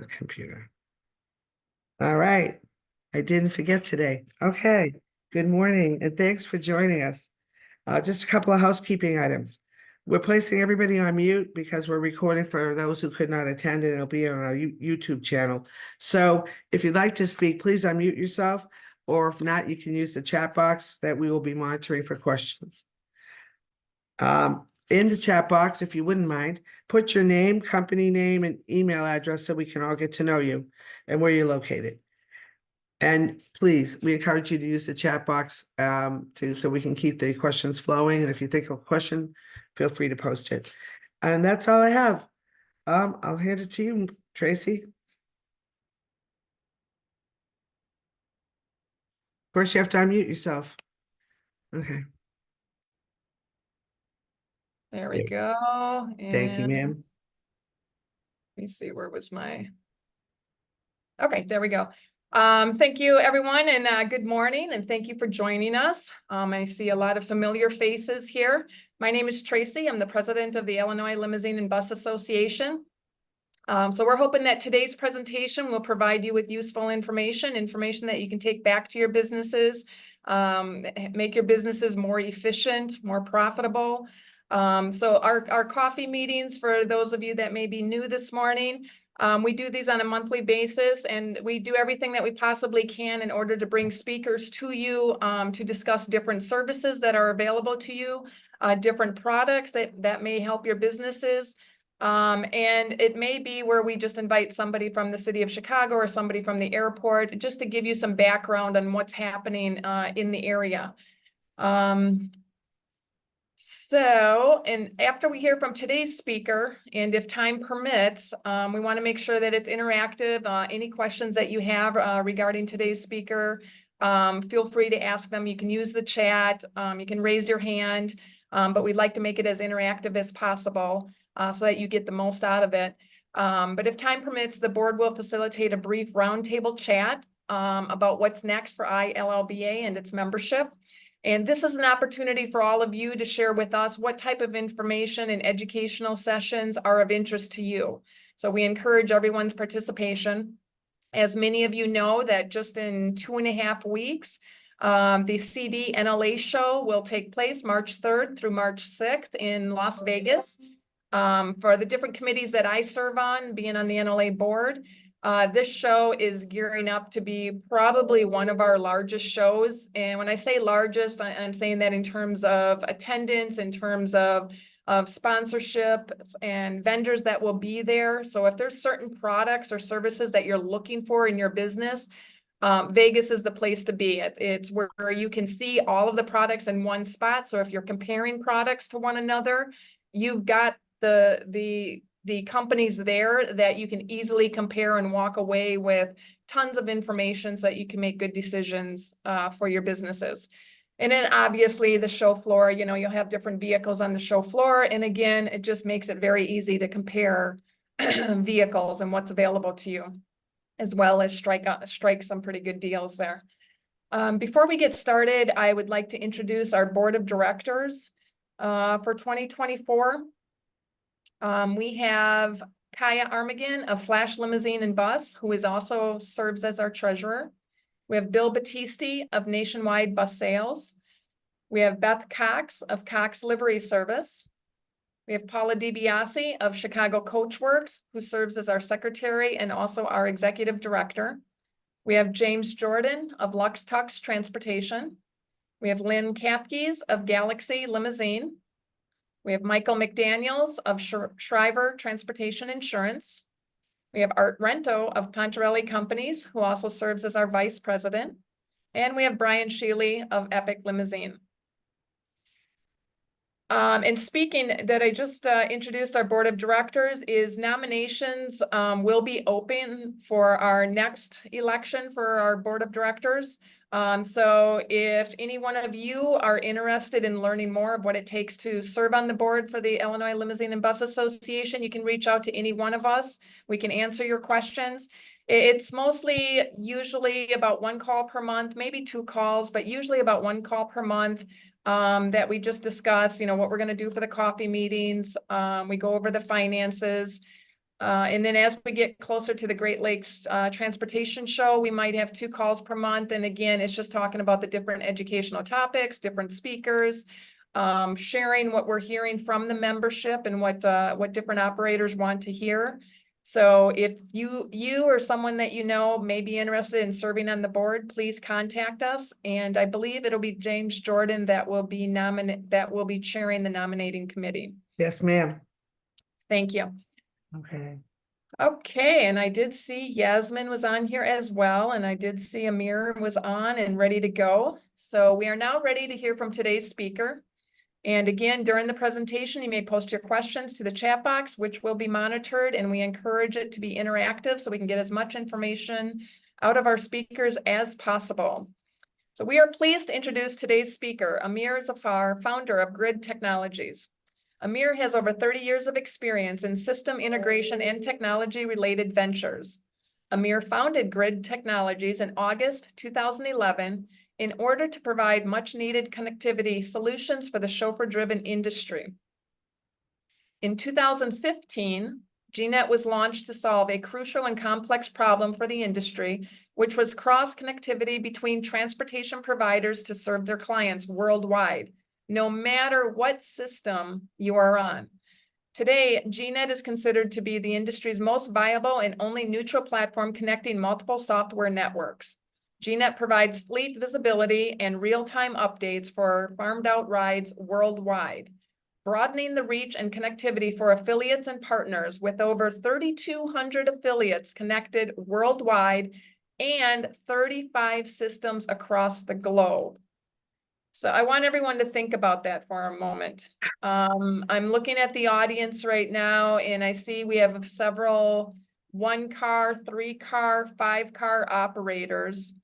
the computer. All right. I didn't forget today. Okay. Good morning and thanks for joining us. Just a couple of housekeeping items. We're placing everybody on mute because we're recording for those who could not attend, and it'll be on our YouTube channel. So if you'd like to speak, please unmute yourself, or if not, you can use the chat box that we will be monitoring for questions. In the chat box, if you wouldn't mind, put your name, company name, and email address so we can all get to know you and where you're located. And please, we encourage you to use the chat box so we can keep the questions flowing. And if you think of a question, feel free to post it. And that's all I have. I'll hand it to you, Tracy. First, you have to unmute yourself. Okay. There we go. Thank you, ma'am. Let me see, where was my... Okay, there we go. Thank you, everyone, and good morning, and thank you for joining us. I see a lot of familiar faces here. My name is Tracy. I'm the president of the Illinois Limousine and Bus Association. So we're hoping that today's presentation will provide you with useful information that you can take back to your businesses, make your businesses more efficient, more profitable. So our coffee meetings, for those of you that may be new this morning, we do these on a monthly basis, and we do everything that we possibly can in order to bring speakers to you to discuss different services that are available to you, different products that may help your businesses. And it may be where we just invite somebody from the city of Chicago or somebody from the airport just to give you some background on what's happening in the area. And after we hear from today's speaker, and if time permits, we want to make sure that it's interactive. Any questions that you have regarding today's speaker, feel free to ask them. You can use the chat, you can raise your hand, but we'd like to make it as interactive as possible so that you get the most out of it. But if time permits, the board will facilitate a brief roundtable chat about what's next for ILLBA and its membership. And this is an opportunity for all of you to share with us what type of information and educational sessions are of interest to you. So we encourage everyone's participation. As many of you know, that just in 2.5 weeks, the CD NLA show will take place March 3rd through March 6th in Las Vegas. For the different committees that I serve on, being on the NLA board, this show is gearing up to be probably one of our largest shows. And when I say largest, I'm saying that in terms of attendance, in terms of sponsorship and vendors that will be there. So if there's certain products or services that you're looking for in your business, Vegas is the place to be. It's where you can see all of the products in one spot. So if you're comparing products to one another, you've got the companies there that you can easily compare and walk away with tons of information so that you can make good decisions for your businesses. And then obviously the show floor, you know, you'll have different vehicles on the show floor. And again, it just makes it very easy to compare vehicles and what's available to you, as well as strike some pretty good deals there. Before we get started, I would like to introduce our board of directors for 2024. We have Kaya Armagan of Flash Limousine and Bus, who also serves as our treasurer. We have Bill Battisti of Nationwide Bus Sales. We have Beth Cox of Cox Livery Service. We have Paula DiBiase of Chicago Coachworks, who serves as our secretary and also our executive director. We have James Jordan of Lux Tux Transportation. We have Lynn Kafkes of Galaxy Limousine. We have Michael McDaniels of Shriver Transportation Insurance. We have Art Rento of Pontarelli Companies, who also serves as our vice president. And we have Brian Sheely of Epic Limousine. And speaking that I just introduced our board of directors, is nominations will be open for our next election for our board of directors. So if any one of you are interested in learning more of what it takes to serve on the board for the Illinois Limousine and Bus Association, you can reach out to any one of us. We can answer your questions. It's usually about 1 call per month, maybe 2 calls, but usually about 1 call per month. That we just discuss, you know, what we're going to do for the coffee meetings. We go over the finances. And then as we get closer to the Great Lakes Transportation Show, we might have 2 calls per month. And again, it's just talking about the different educational topics, different speakers, sharing what we're hearing from the membership and what different operators want to hear. So if you or someone that you know may be interested in serving on the board, please contact us. And I believe it'll be James Jordan that will be chairing the nominating committee. Yes, ma'am. Thank you. Okay. Okay, and I did see Yasmin was on here as well, and I did see Amir was on and ready to go. So we are now ready to hear from today's speaker. And again, during the presentation, you may post your questions to the chat box, which will be monitored, and we encourage it to be interactive so we can get as much information out of our speakers as possible. So we are pleased to introduce today's speaker, Amir Zafar, founder of Grid Technologies. Amir has over 30 years of experience in system integration and technology-related ventures. Amir founded Grid Technologies in August 2011 in order to provide much-needed connectivity solutions for the chauffeur-driven industry. In 2015, GNet was launched to solve a crucial and complex problem for the industry, which was cross-connectivity between transportation providers to serve their clients worldwide, no matter what system you are on. Today, GNet is considered to be the industry's most viable and only neutral platform connecting multiple software networks. GNet provides fleet visibility and real-time updates for farmed-out rides worldwide, broadening the reach and connectivity for affiliates and partners with over 3,200 affiliates connected worldwide and 35 systems across the globe. So I want everyone to think about that for a moment. I'm looking at the audience right now, and I see we have several 1-car, 3-car, 5-car operators.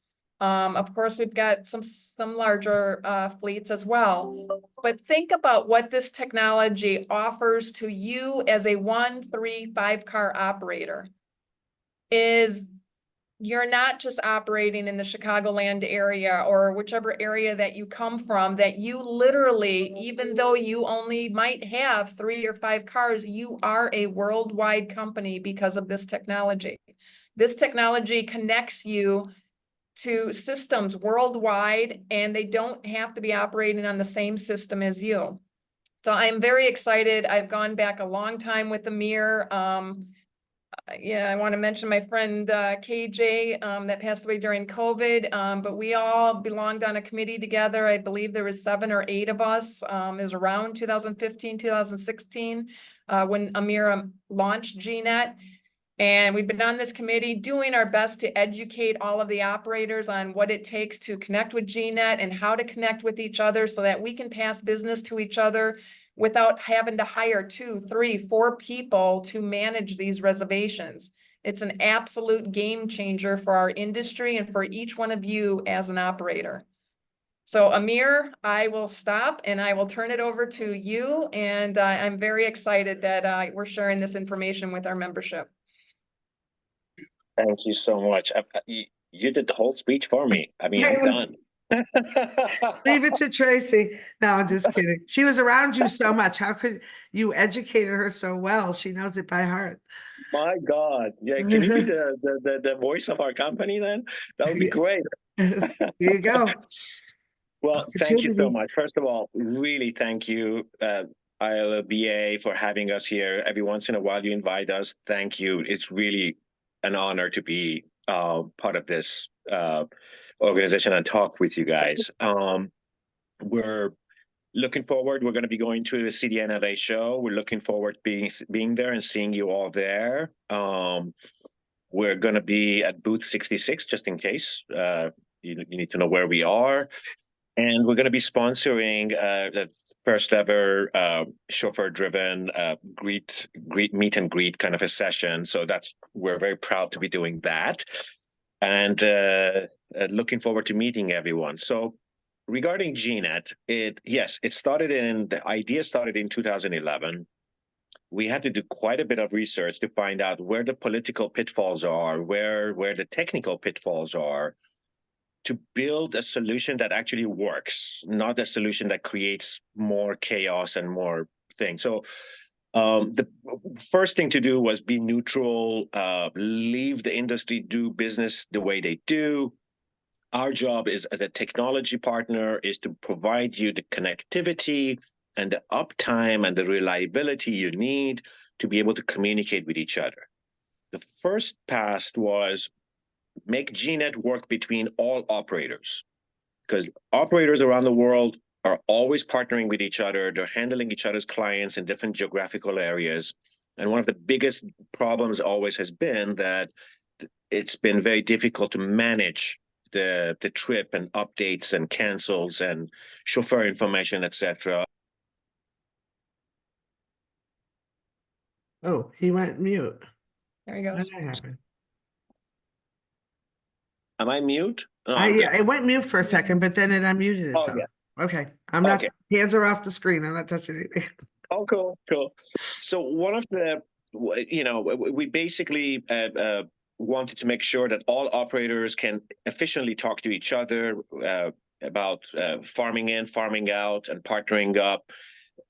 Of course, we've got some larger fleets as well. But think about what this technology offers to you as a 1, 3, 5-car operator. You're not just operating in the Chicagoland area or whichever area that you come from, that you literally, even though you only might have 3 or 5 cars, you are a worldwide company because of this technology. This technology connects you to systems worldwide, and they don't have to be operating on the same system as you. So I'm very excited. I've gone back a long time with Amir. Yeah, I want to mention my friend KJ that passed away during COVID, but we all belonged on a committee together. I believe there was 7 or 8 of us. It was around 2015, 2016 when Amir launched GNet. And we've been on this committee doing our best to educate all of the operators on what it takes to connect with GNet and how to connect with each other so that we can pass business to each other without having to hire 2, 3, 4 people to manage these reservations. It's an absolute game changer for our industry and for each one of you as an operator. So Amir, I will stop and I will turn it over to you. And I'm very excited that we're sharing this information with our membership. Thank you so much. You did the whole speech for me. I mean, I'm done. Leave it to Tracy. No, I'm just kidding. She was around you so much. How could you educate her so well? She knows it by heart. My God. Yeah, can you be the voice of our company then? That would be great. There you go. Well, thank you so Opportunity. much. First of all, really thank you, ILLBA, for having us here. Every once in a while you invite us. Thank you. It's really an honor to be part of this organization and talk with you guys. We're looking forward. We're going to be going to the CDNLA show. We're looking forward to being there and seeing you all there. We're going to be at booth 66, just in case you need to know where we are. And we're going to be sponsoring the first ever chauffeur-driven meet and greet kind of a session. So we're very proud to be doing that, and looking forward to meeting everyone. So regarding GNet, the idea started in 2011. We had to do quite a bit of research to find out where the political pitfalls are, where the technical pitfalls are, to build a solution that actually works, not a solution that creates more chaos and more things. So The first thing to do was be neutral, leave the industry do business the way they do. Our job is as a technology partner is to provide you the connectivity and the uptime and the reliability you need to be able to communicate with each other. The first pass was make GNet work between all operators, because operators around the world are always partnering with each other. They're handling each other's clients in different geographical areas. And one of the biggest problems always has been that it's been very difficult to manage the trip and updates and cancels and chauffeur information, etc. Oh, he went mute. There he How goes. did that happen? Am I mute? No, I, I'm yeah, good. it went mute for a second, but then it unmuted Oh, itself. yeah. Okay, I'm not, Okay. hands are off the screen. I'm not touching anything. Oh, cool, cool. So one of the, we basically wanted to make sure that all operators can efficiently talk to each other about farming in, farming out, and partnering up.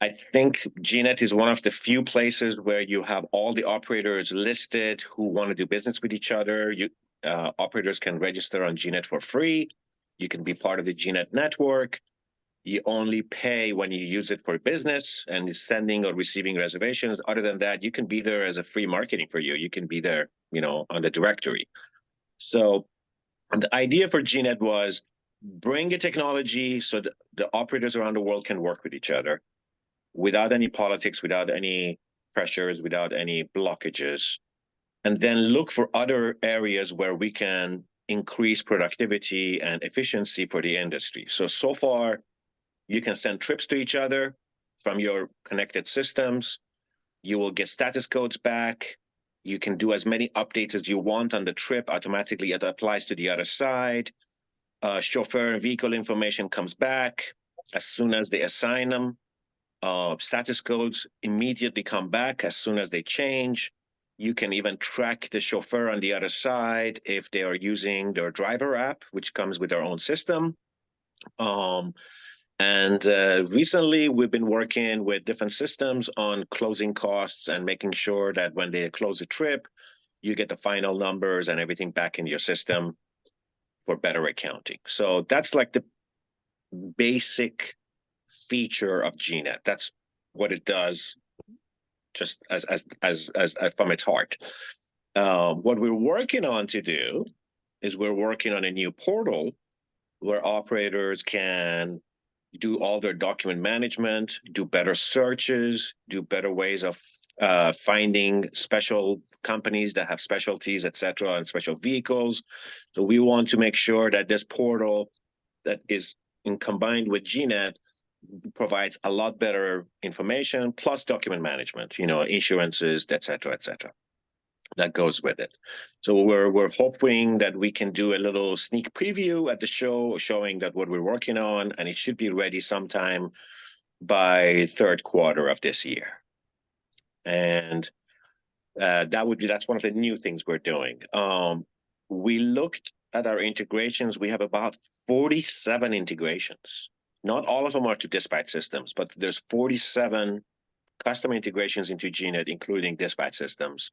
I think GNet is one of the few places where you have all the operators listed who want to do business with each other. Operators can register on GNet for free. You can be part of the GNet network. You only pay when you use it for business and sending or receiving reservations. Other than that, you can be there as a free marketing for you. You can be there, on the directory. So the idea for GNet was bring a technology so that the operators around the world can work with each other without any politics, without any pressures, without any blockages, and then look for other areas where we can increase productivity and efficiency for the industry. So far, you can send trips to each other from your connected systems. You will get status codes back. You can do as many updates as you want on the trip. Automatically, it applies to the other side. Chauffeur and vehicle information comes back as soon as they assign them. Status codes immediately come back as soon as they change. You can even track the chauffeur on the other side if they are using their driver app, which comes with their own system. And recently, we've been working with different systems on closing costs and making sure that when they close a trip, you get the final numbers and everything back in your system for better accounting. So that's like the basic feature of GNet. That's what it does, just as from its heart. What we're working on to do is we're working on a new portal where operators can do all their document management, do better searches, do better ways of finding special companies that have specialties, et cetera, and special vehicles. So we want to make sure that this portal that is combined with GNet provides a lot better information, plus document management, insurances, et cetera, that goes with it. So we're hoping that we can do a little sneak preview at the show showing that what we're working on, and it should be ready sometime by third quarter of this year. And that's one of the new things we're doing. We looked at our integrations. We have about 47 integrations. Not all of them are to dispatch systems, but there's 47 custom integrations into GNet, including dispatch systems.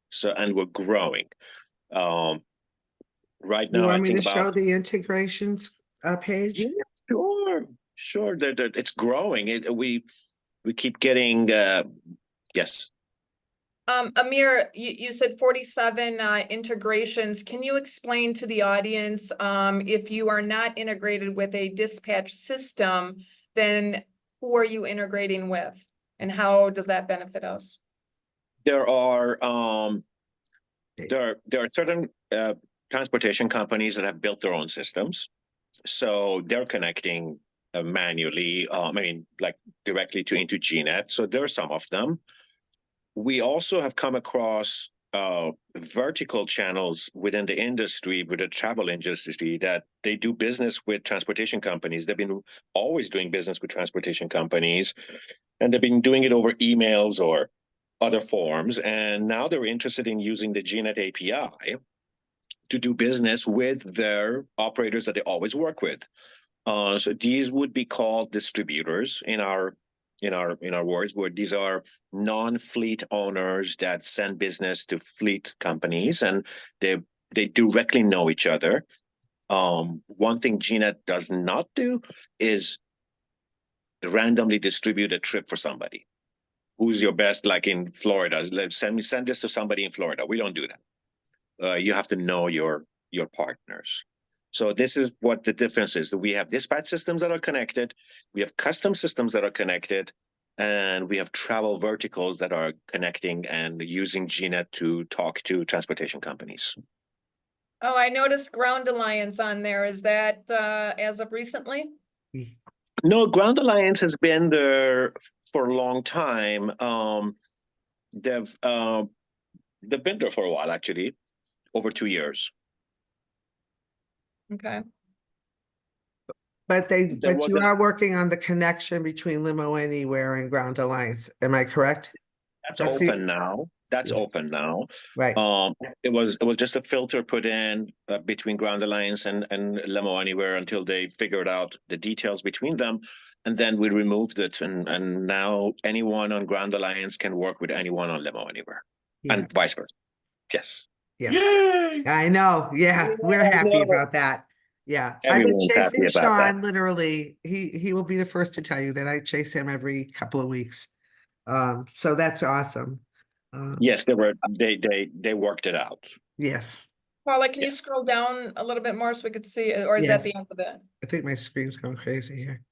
So, and we're growing. Right You now, I want me think to show about, the integrations page? yeah, sure. That it's growing. We keep getting, yes. Amir, you said 47 integrations. Can you explain to the audience, if you are not integrated with a dispatch system, then who are you integrating with? And how does that benefit us? There are certain transportation companies that have built their own systems, so they're connecting manually. Like directly into GNet. So there are some of them. We also have come across vertical channels within the industry, with the travel industry, that they do business with transportation companies. They've been always doing business with transportation companies, and they've been doing it over emails or other forms. And now they're interested in using the GNet API to do business with their operators that they always work with. So these would be called distributors in our in our words, where these are non-fleet owners that send business to fleet companies, and they directly know each other. One thing GNet does not do is randomly distribute a trip for somebody. Who's your best, like in Florida? Send this to somebody in Florida. We don't do that. You have to know your partners. So this is what the difference is. We have dispatch systems that are connected, we have custom systems that are connected, and we have travel verticals that are connecting and using GNet to talk to transportation companies. Oh, I noticed Ground Alliance on there. Is that as of recently? No, Ground Alliance has been there for a long time. They've been there for a while, actually, over 2 years. Okay. But you wasn't- are working on the connection between Limo Anywhere and Ground Alliance. Am I correct? That's That's the- open now. That's Yeah. open now. Right. It was just a filter put in between Ground Alliance and Limo Anywhere until they figured out the details between them, and then we removed it, and now anyone on Ground Alliance can work with anyone on Limo Anywhere, Yeah. and vice versa. Yes. Yeah. Yay! I know. Yeah, we're I happy know. about that. Yeah. I've been Everyone's happy chasing about that. Sean, literally. He will be the first to tell you that I chase him every couple of weeks. So that's awesome. Yes, they worked it out. Yes. Paula, can you Yeah. scroll down a little bit more so we could see, or is that the Yes. end of it? I think my screen's going crazy here.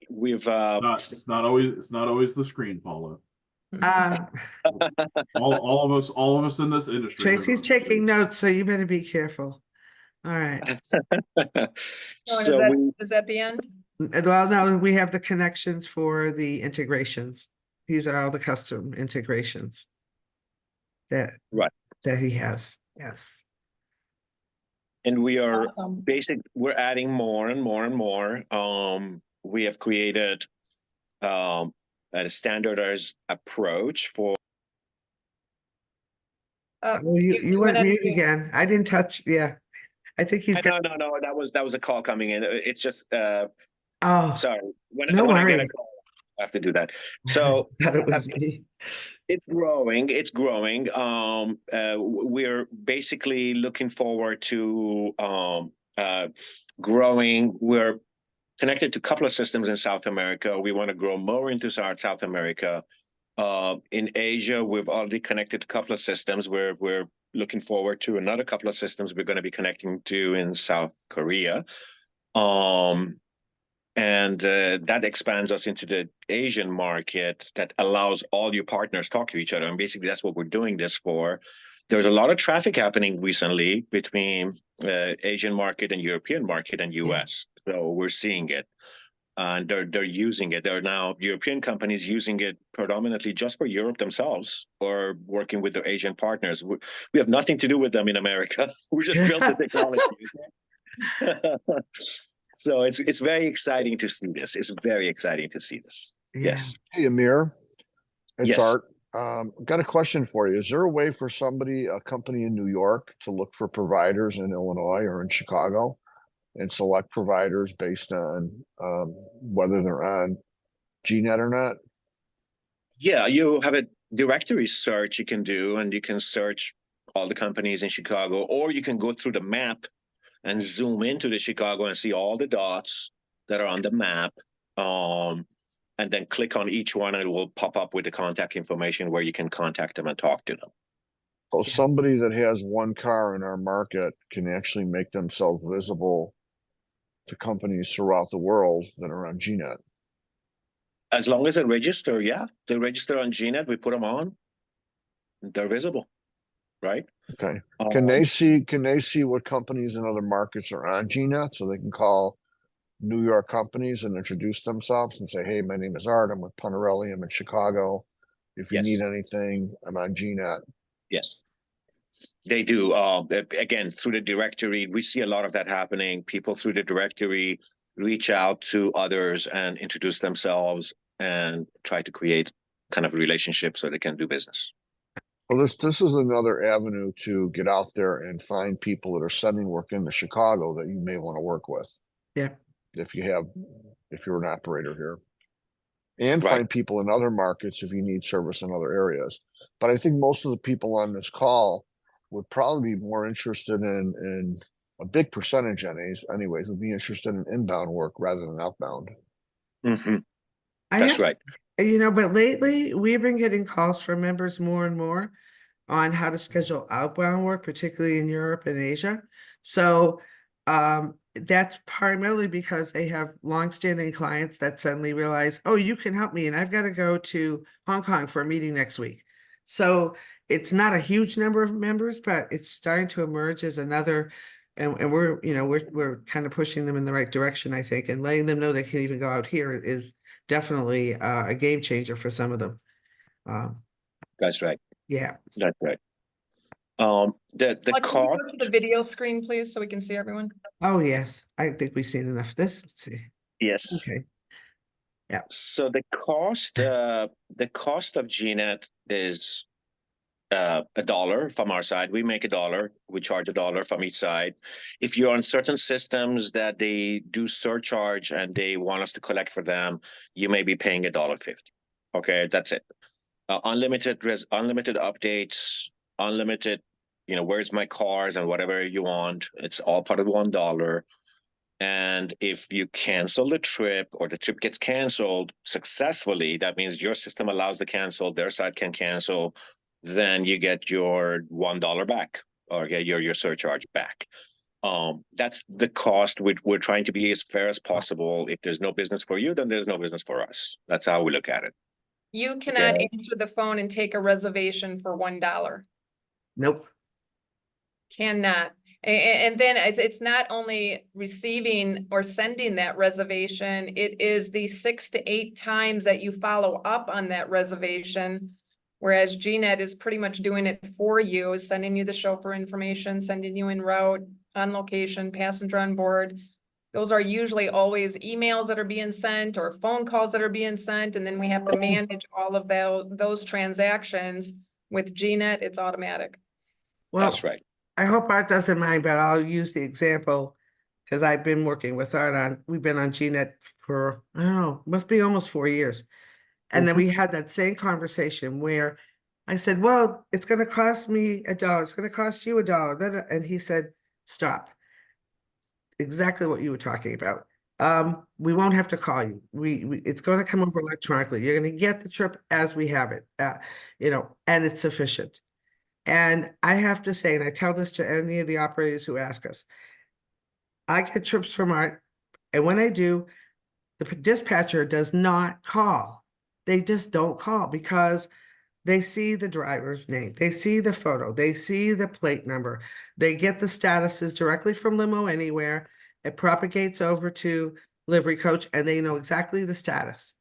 We've It's not always the screen, Paula. Uh, All of us in this industry. Tracy's taking notes, so you better be careful. All right. Oh, so we is that the end? Well, no, we have the connections for the integrations. These are all the custom integrations that Right. that he has. Yes. and we are Awesome. we're adding more and more and more. We have created a standardized approach for Oh, you went went mute on again. I didn't touch. Yeah, I think he's got. no, that was a call coming in. It's just Oh, sorry. no when I get a worry. call, I have to do that. So Thought it was me. it's growing. We're basically looking forward to growing. We're connected to a couple of systems in South America. We want to grow more into South America. In Asia, we've already connected a couple of systems. We're looking forward to another couple of systems we're going to be connecting to in South Korea. And that expands us into the Asian market that allows all your partners talk to each other. And basically, that's what we're doing this for. There's a lot of traffic happening recently between Asian market and European market and US. So we're seeing it. And they're using it. There are now European companies using it predominantly just for Europe themselves, or working with their Asian partners. We have nothing to do with them in America. We just built the technology. So it's very exciting to see this. It's very exciting to see this. Yeah. Yes. Hey, Amir, it's Yes. Art. Got a question for you. Is there a way for a company in New York to look for providers in Illinois or in Chicago and select providers based on whether they're on GNet or not? Yeah, you have a directory search you can do, and you can search all the companies in Chicago, or you can go through the map and zoom into the Chicago and see all the dots that are on the map. And then click on each one, and it will pop up with the contact information where you can contact them and talk to them. So somebody that has one car in our market can actually make themselves visible to companies throughout the world that are on GNet. As long as they register, yeah, they register on GNet, we put them on, they're visible, right? Okay. Can they see what companies in other markets are on GNet, so they can call New York companies and introduce themselves and say, hey, my name is Art, I'm with Punarelli, I'm in Chicago. If you Yes. need anything, I'm on GNet. Yes, they do. Again, through the directory, we see a lot of that happening. People through the directory reach out to others and introduce themselves and try to create kind of relationships so they can do business. Well, this is another avenue to get out there and find people that are sending work into Chicago that you may want to work with. Yeah. if you're an operator here. And Right. find people in other markets if you need service in other areas. But I think most of the people on this call would probably be more interested in a big percentage anyways, would be interested in inbound work rather than outbound. Mhm. I That's have, right. but lately we've been getting calls from members more and more on how to schedule outbound work, particularly in Europe and Asia. So that's primarily because they have longstanding clients that suddenly realize, oh, you can help me, and I've got to go to Hong Kong for a meeting next week. So it's not a huge number of members, but it's starting to emerge as another, and we're kind of pushing them in the right direction, I think, and letting them know they can even go out here is definitely a game changer for some of them. That's right. Yeah. That's right. The Can you cost. go to the video screen, please, so we can see everyone? Oh, yes. I think we've seen enough of this. Let's see. Yes. Okay. Yeah. So the cost of GNet is $1 from our side. We make $1. We charge $1 from each side. If you're on certain systems that they do surcharge and they want us to collect for them, you may be paying $1.50. Okay, that's it. Unlimited updates, unlimited, where's my cars and whatever you want. It's all part of $1. And if you cancel the trip or the trip gets canceled successfully, that means your system allows the cancel, their side can cancel, then you get your $1 back or get your surcharge back. That's the cost. We're trying to be as fair as possible. If there's no business for you, then there's no business for us. That's how we look at it. You cannot Okay. answer the phone and take a reservation for $1. Nope. Cannot. And then it's not only receiving or sending that reservation, it is the 6 to 8 times that you follow up on that reservation. Whereas GNet is pretty much doing it for you, is sending you the chauffeur information, sending you en route, on location, passenger on board. Those are usually always emails that are being sent or phone calls that are being sent. And then we have to manage all of those transactions. With GNet, it's automatic. Well, That's right. I hope Art doesn't mind, but I'll use the example because I've been working with Art we've been on GNet for, I don't know, must be almost 4 years. And then we had that same conversation where I said, well, it's going to cost me $1. It's going to cost you $1. And he said, stop. Exactly what you were talking about. We won't have to call you. It's going to come over electronically. You're going to get the trip as we have it, and it's sufficient. And I have to say, and I tell this to any of the operators who ask us, I get trips from Art, and when I do, the dispatcher does not call. They just don't call because they see the driver's name, they see the photo, they see the plate number, they get the statuses directly from Limo Anywhere. It propagates over to Livery Coach, and they know exactly the status.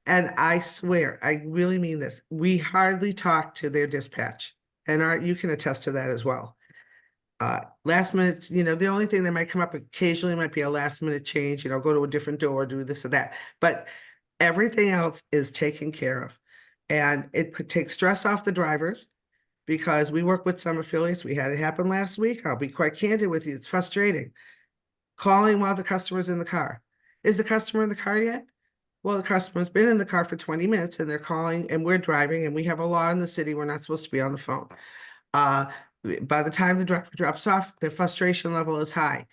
And I swear, I really mean this. We hardly talk to their dispatch. And Art, you can attest to that as well. Last minute, the only thing that might come up occasionally might be a last minute change, go to a different door, do this or that. But everything else is taken care of. And it takes stress off the drivers because we work with some affiliates. We had it happen last week. I'll be quite candid with you. It's frustrating. Calling while the customer's in the car. Is the customer in the car yet? Well, the customer's been in the car for 20 minutes and they're calling and we're driving and we have a law in the city. We're not supposed to be on the phone. By the time the driver drops off, the frustration level is high.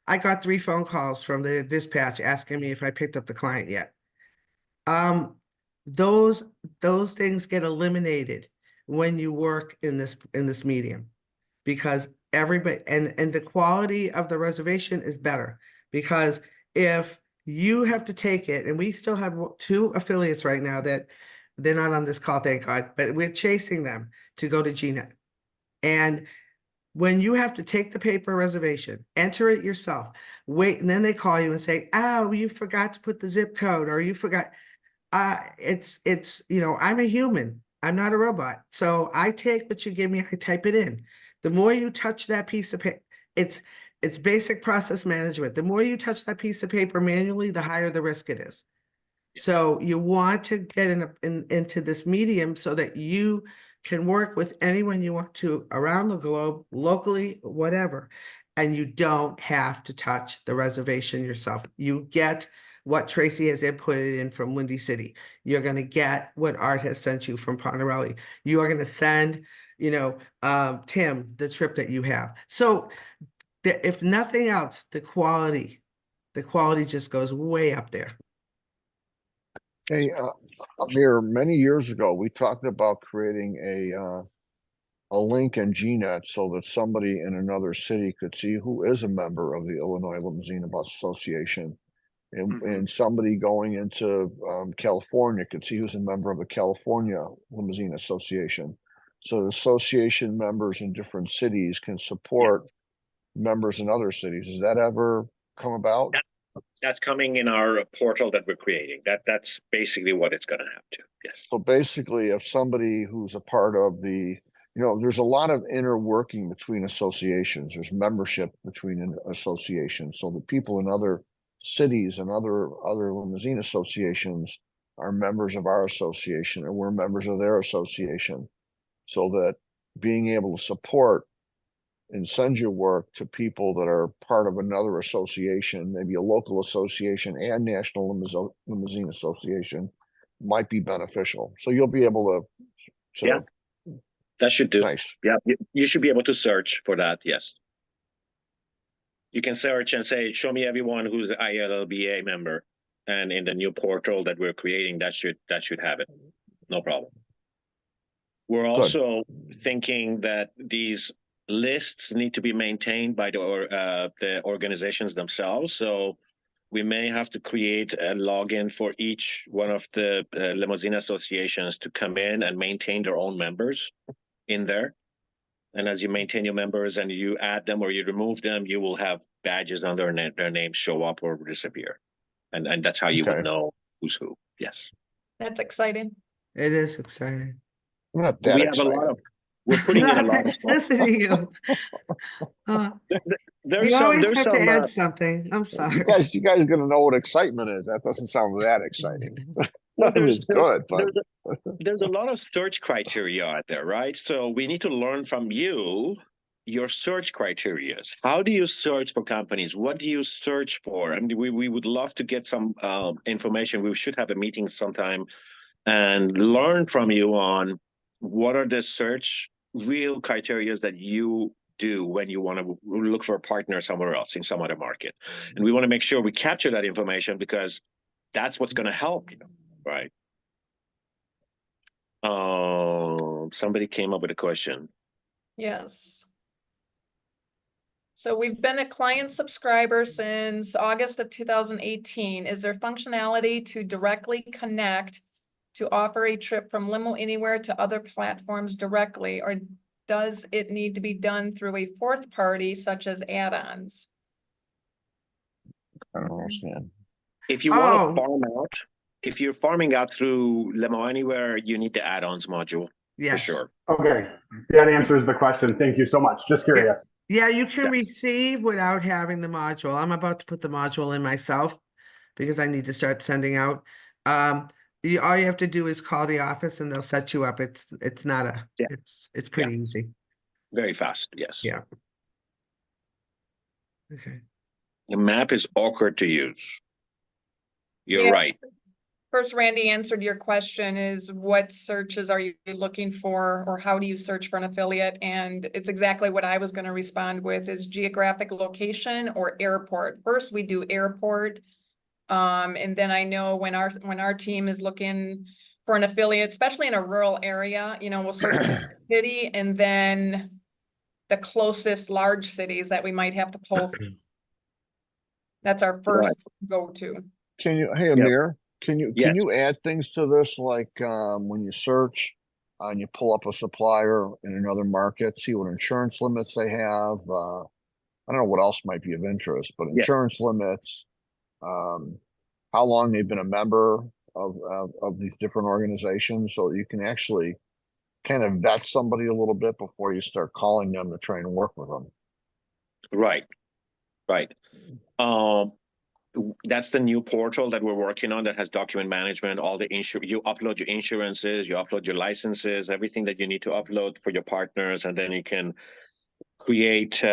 I got 3 phone calls from the dispatch asking me if I picked up the client yet. Those things get eliminated when you work in this medium because everybody and the quality of the reservation is better because if you have to take it, and we still have 2 affiliates right now that they're not on this call, thank God, but we're chasing them to go to GNet. And when you have to take the paper reservation, enter it yourself, wait, and then they call you and say, oh, you forgot to put the zip code or you forgot. It's I'm a human. I'm not a robot. So I take what you give me, I type it in. The more you touch that piece of paper, it's basic process management. The more you touch that piece of paper manually, the higher the risk it is. So you want to get into this medium so that you can work with anyone you want to around the globe, locally, whatever. and you don't have to touch the reservation yourself. You get what Tracy has inputted in from Windy City. You're gonna get what Art has sent you from Pontarelli. You are gonna send, Tim, the trip that you have. So if nothing else, the quality just goes way up there. Hey, Amir, many years ago, we talked about creating a link in GNet so that somebody in another city could see who is a member of the Illinois Limousine Bus Association. And somebody going into California could see who's a member of the California Limousine Association. So the association members in different cities can support members in other cities. Has that ever come about? That's coming in our portal that we're creating. That's basically what it's going to have to. Yes. So basically, if somebody who's a part of the, there's a lot of inner working between associations. There's membership between associations. So the people in other cities and other limousine associations are members of our association, and we're members of their association. So that being able to support and send your work to people that are part of another association, maybe a local association and National Limousine Association, might be beneficial. So you'll be able to Yeah, that should do. Nice. Yeah, you should be able to search for that. Yes. You can search and say, show me everyone who's the ILLBA member. And in the new portal that we're creating, that should have it. No problem. We're also thinking that these lists need to be maintained by the organizations themselves. So we may have to create a login for each one of the limousine associations to come in and maintain their own members in there. And as you maintain your members and you add them or you remove them, you will have badges under their names show up or disappear. And that's how you would know who's who. Yes. That's exciting. It is exciting. Not that We have exciting. a lot of, we're putting in a lot of stuff. Listen to you. There's You some, always there's have to some, add something. I'm sorry. You guys are gonna know what excitement is. That doesn't sound that exciting. well, It's good, but there's a lot of search criteria out there, right? So we need to learn from you your search criteria. How do you search for companies? What do you search for? I mean, we would love to get some information. We should have a meeting sometime and learn from you on what are the search real criteria that you do when you want to look for a partner somewhere else in some other market. And we want to make sure we capture that information because that's what's going to help you, right? Somebody came up with a question. Yes. So we've been a client subscriber since August of 2018. Is there functionality to directly connect to offer a trip from Limo Anywhere to other platforms directly, or does it need to be done through a fourth party such as add-ons? I don't understand. If you want to farm out, if you're farming out through Limo Anywhere, you need the add-ons module for sure. Okay, that answers the question. Thank you so much. Just curious. Yeah, you can receive without having the module. I'm about to put the module in myself because I need to start sending out. All you have to do is call the office and they'll set you up. It's not a it's pretty easy. Very fast, yes. Yeah. Okay. The map is awkward to use. You're right. First, Randy answered your question is what searches are you looking for, or how do you search for an affiliate? And it's exactly what I was going to respond with is geographic location or airport. First, we do airport. And then I know when our team is looking for an affiliate, especially in a rural area, we'll search the city and then the closest large cities that we might have to pull from. That's our first go-to. Hey Amir, can you add things to this, like when you search and you pull up a supplier in another market, see what insurance limits they have? I don't know what else might be of interest, but insurance limits, how long they've been a member of these different organizations, so you can actually kind of vet somebody a little bit before you start calling them to try and work with them. Right. That's the new portal that we're working on that has document management, all the you upload your insurances, you upload your licenses, everything that you need to upload for your partners, and then you can create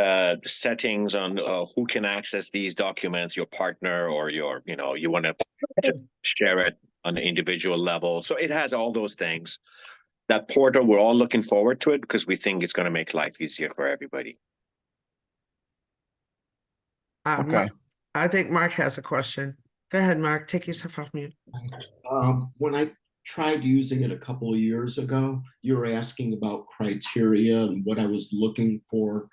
settings on who can access these documents, your partner or your, you want to just share it on an individual level. So it has all those things. That portal, we're all looking forward to it because we think it's going to make life easier for everybody. Okay. I think Mark has a question. Go ahead, Mark. Take yourself off mute. When I tried using it a couple of years ago, you were asking about criteria and what I was looking for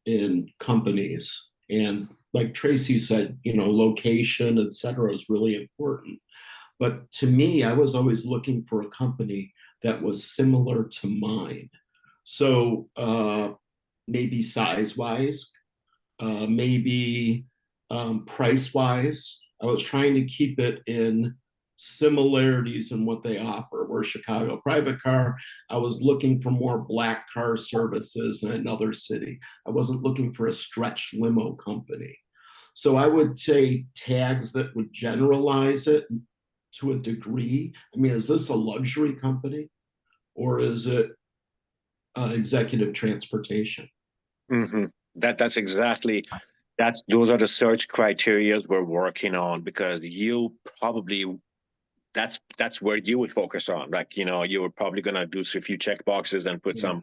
in companies. And like Tracy said, location, et cetera, is really important. But to me, I was always looking for a company that was similar to mine. So maybe size wise, maybe price wise. I was trying to keep it in similarities in what they offer. We're Chicago private car. I was looking for more black car services in another city. I wasn't looking for a stretch limo company. So I would say tags that would generalize it to a degree. I mean, is this a luxury company or is it executive transportation? Mm-hmm. That's exactly those are the search criteria we're working on, because you probably that's where you would focus on. Like, you were probably gonna do a few check boxes and put some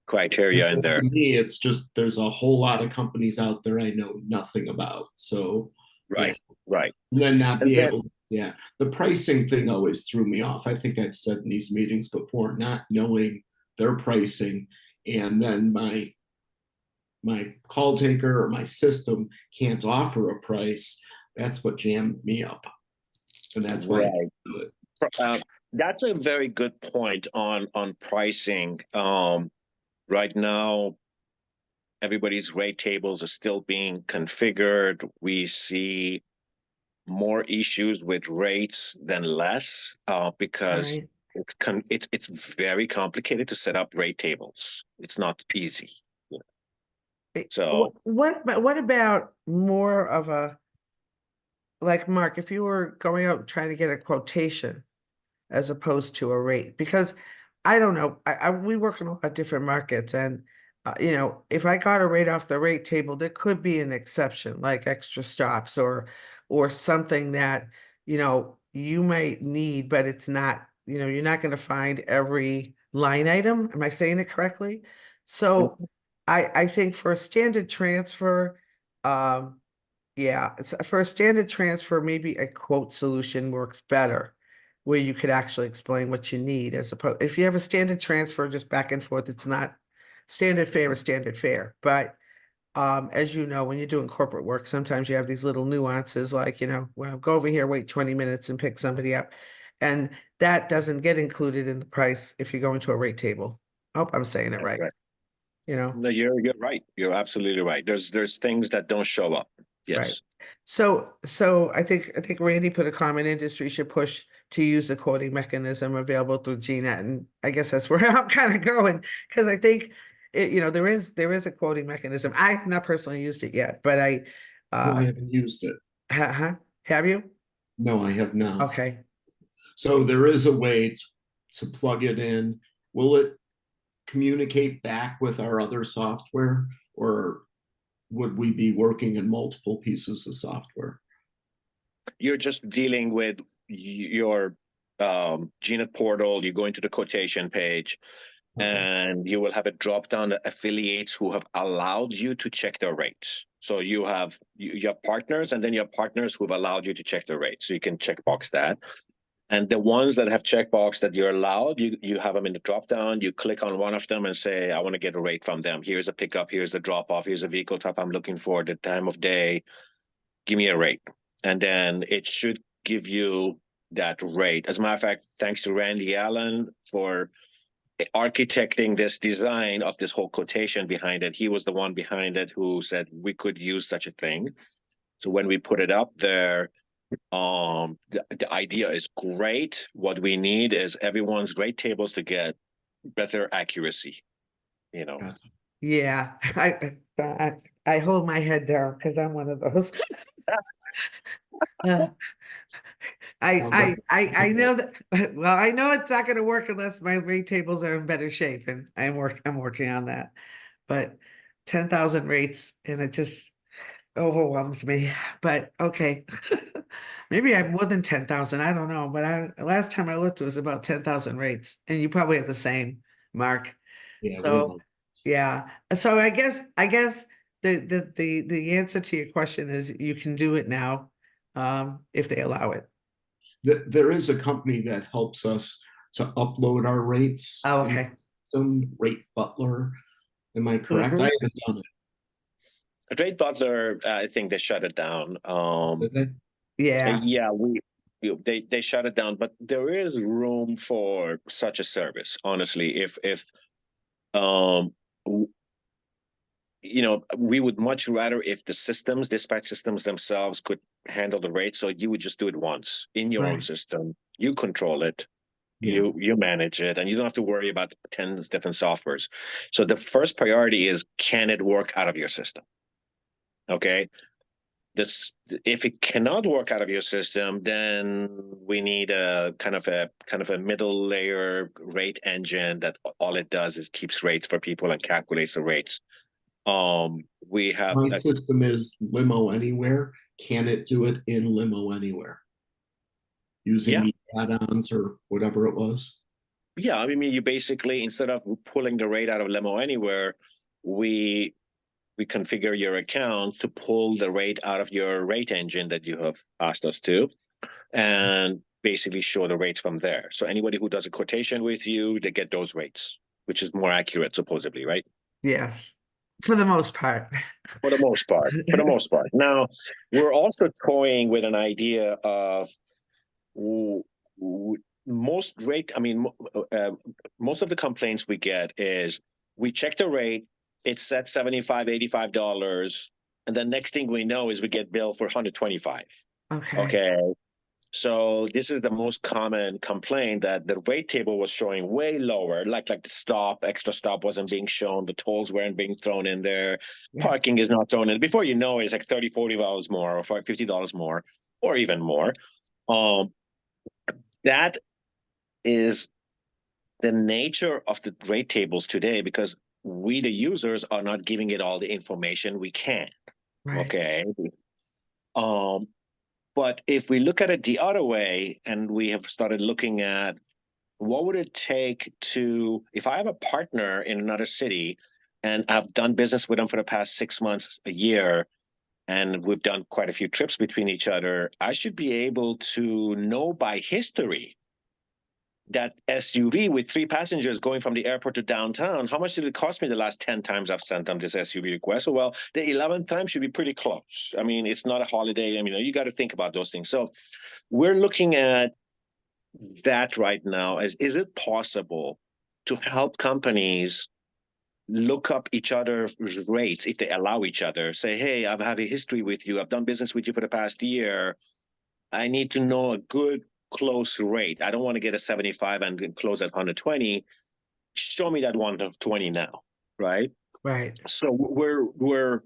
criteria in there. To me, it's just there's a whole lot of companies out there I know nothing about. So Right, right. and then not And be then- able to, the pricing thing always threw me off. I think I've said in these meetings before, not knowing their pricing, and then my call taker or my system can't offer a price. That's what jammed me up, and that's why I Right. do it. That's a very good point on pricing. Right now, everybody's rate tables are still being configured. We see more issues with rates than less, because Right. it's very complicated to set up rate tables. It's not easy. So But what about more of a, like, Mark, if you were going out and trying to get a quotation as opposed to a rate? Because I don't know, we work in a lot of different markets, and if I got a rate off the rate table, there could be an exception, like extra stops or something that you might need, but it's not, you're not going to find every line item. Am I saying it correctly? So I think for a standard transfer, for a standard transfer, maybe a quote solution works better, where you could actually explain what you need, as opposed, if you have a standard transfer just back and forth, it's not standard fare is standard fare. But as you know, when you're doing corporate work, sometimes you have these little nuances like, well, go over here, wait 20 minutes and pick somebody up. And that doesn't get included in the price if you go into a rate table. I hope I'm saying it right. No, you're right. You're absolutely right. There's things that don't show up. Yes. Right. So I think Randy put a comment, industry should push to use the quoting mechanism available through GNet, and I guess that's where I'm kind of going, because I think there is a quoting mechanism. I've not personally used it yet, but No, I haven't used it. Have you? No, I have not. Okay. So there is a way to plug it in. Will it communicate back with our other software, or would we be working in multiple pieces of software? You're just dealing with your GNet portal. You go into the quotation page, and you will have a drop down the affiliates who have allowed you to check their rates. So you have partners, and then you have partners who have allowed you to check their rates. So you can check box that. And the ones that have checkbox that you're allowed, you have them in the drop down. You click on one of them and say, I want to get a rate from them. Here's a pickup. Here's a drop off. Here's a vehicle type I'm looking for, the time of day. Give me a rate. And then it should give you that rate. As a matter of fact, thanks to Randy Allen for architecting this design of this whole quotation behind it. He was the one behind it who said we could use such a thing. So when we put it up there, the idea is great. What we need is everyone's rate tables to get better accuracy. Gotcha. Yeah, I hold my head down because I'm one of those. I know that. Well, I know it's not going to work unless my rate tables are in better shape, and I'm working on that. But 10,000 rates and it just overwhelms me, but okay. Maybe I have more than 10,000, I don't know, but last time I looked, it was about 10,000 rates and you probably have the same, Mark. Yeah, we So, don't. yeah, so I guess the answer to your question is you can do it now, if they allow it. There is a company that helps us to upload our rates. Oh, in okay. Some Rate Butler. Am I correct? Mhm. I haven't done it. Trade Butler, I think they shut it down. Did they? Yeah, Yeah, they shut it down, but there is room for such a service. Honestly, if w- we would much rather if the systems, dispatch systems themselves could handle the rate. So you would just do it once in your own right, system. You control it, Yeah. you manage it, and you don't have to worry about 10 different softwares. So the first priority is, can it work out of your system? Okay. This, if it cannot work out of your system, then we need a kind of a middle layer rate engine that all it does is keeps rates for people and calculates the rates. We have My system is Limo Anywhere. Can it do it in Limo Anywhere? Using yeah, the add-ons or whatever it was? yeah. I mean, you basically, instead of pulling the rate out of Limo Anywhere, we configure your account to pull the rate out of your rate engine that you have asked us to, and basically show the rates from there. So anybody who does a quotation with you, they get those rates, which is more accurate, supposedly, right? yes, for the most part. For the most part. For the most part. Now, we're also toying with an idea of most rate. I mean, most of the complaints we get is we check the rate, it's at $75, $85, and the next thing we know is we get billed for 125. Okay, Okay. So this is the most common complaint, that the rate table was showing way lower, like the extra stop wasn't being shown, the tolls weren't being thrown in there, yeah, parking is not thrown in. Before you know it, it's like $30, $40 more, or $50 more, or even more. Um, that is the nature of the rate tables today, because we, the users, are not giving it all the information we can. right, Okay. Um, but if we look at it the other way, and we have started looking at what would it take to, if I have a partner in another city and I've done business with them for the past 6 months, a year, and we've done quite a few trips between each other, I should be able to know by history that SUV with 3 passengers going from the airport to downtown, how much did it cost me the last 10 times I've sent them this SUV request? So, well, the 11th time should be pretty close. I mean, it's not a holiday. I mean, you got to think about those things. So we're looking at that right now. As, is it possible to help companies look up each other's rates if they allow each other? Say, hey, I've had a history with you. I've done business with you for the past year. I need to know a good close rate. I don't want to get a 75 and close at 120. Show me that 120 now, right? right. So we're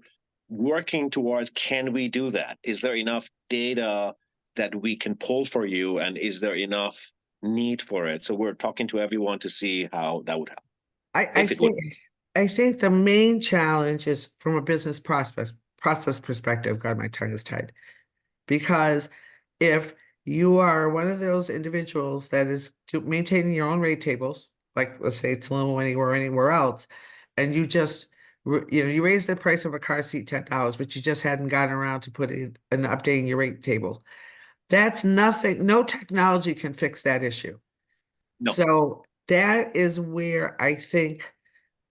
working towards, can we do that? Is there enough data that we can pull for you, and is there enough need for it? So we're talking to everyone to see how that would help, I if it would. think the main challenge is from a business process perspective. God, my tongue is tied. Because if you are one of those individuals that is maintaining your own rate tables, like let's say it's Limo Anywhere or anywhere else, and you just you raise the price of a car seat $10, but you just hadn't gotten around to put in and updating your rate table. That's nothing. No technology can fix that issue. No. So that is where I think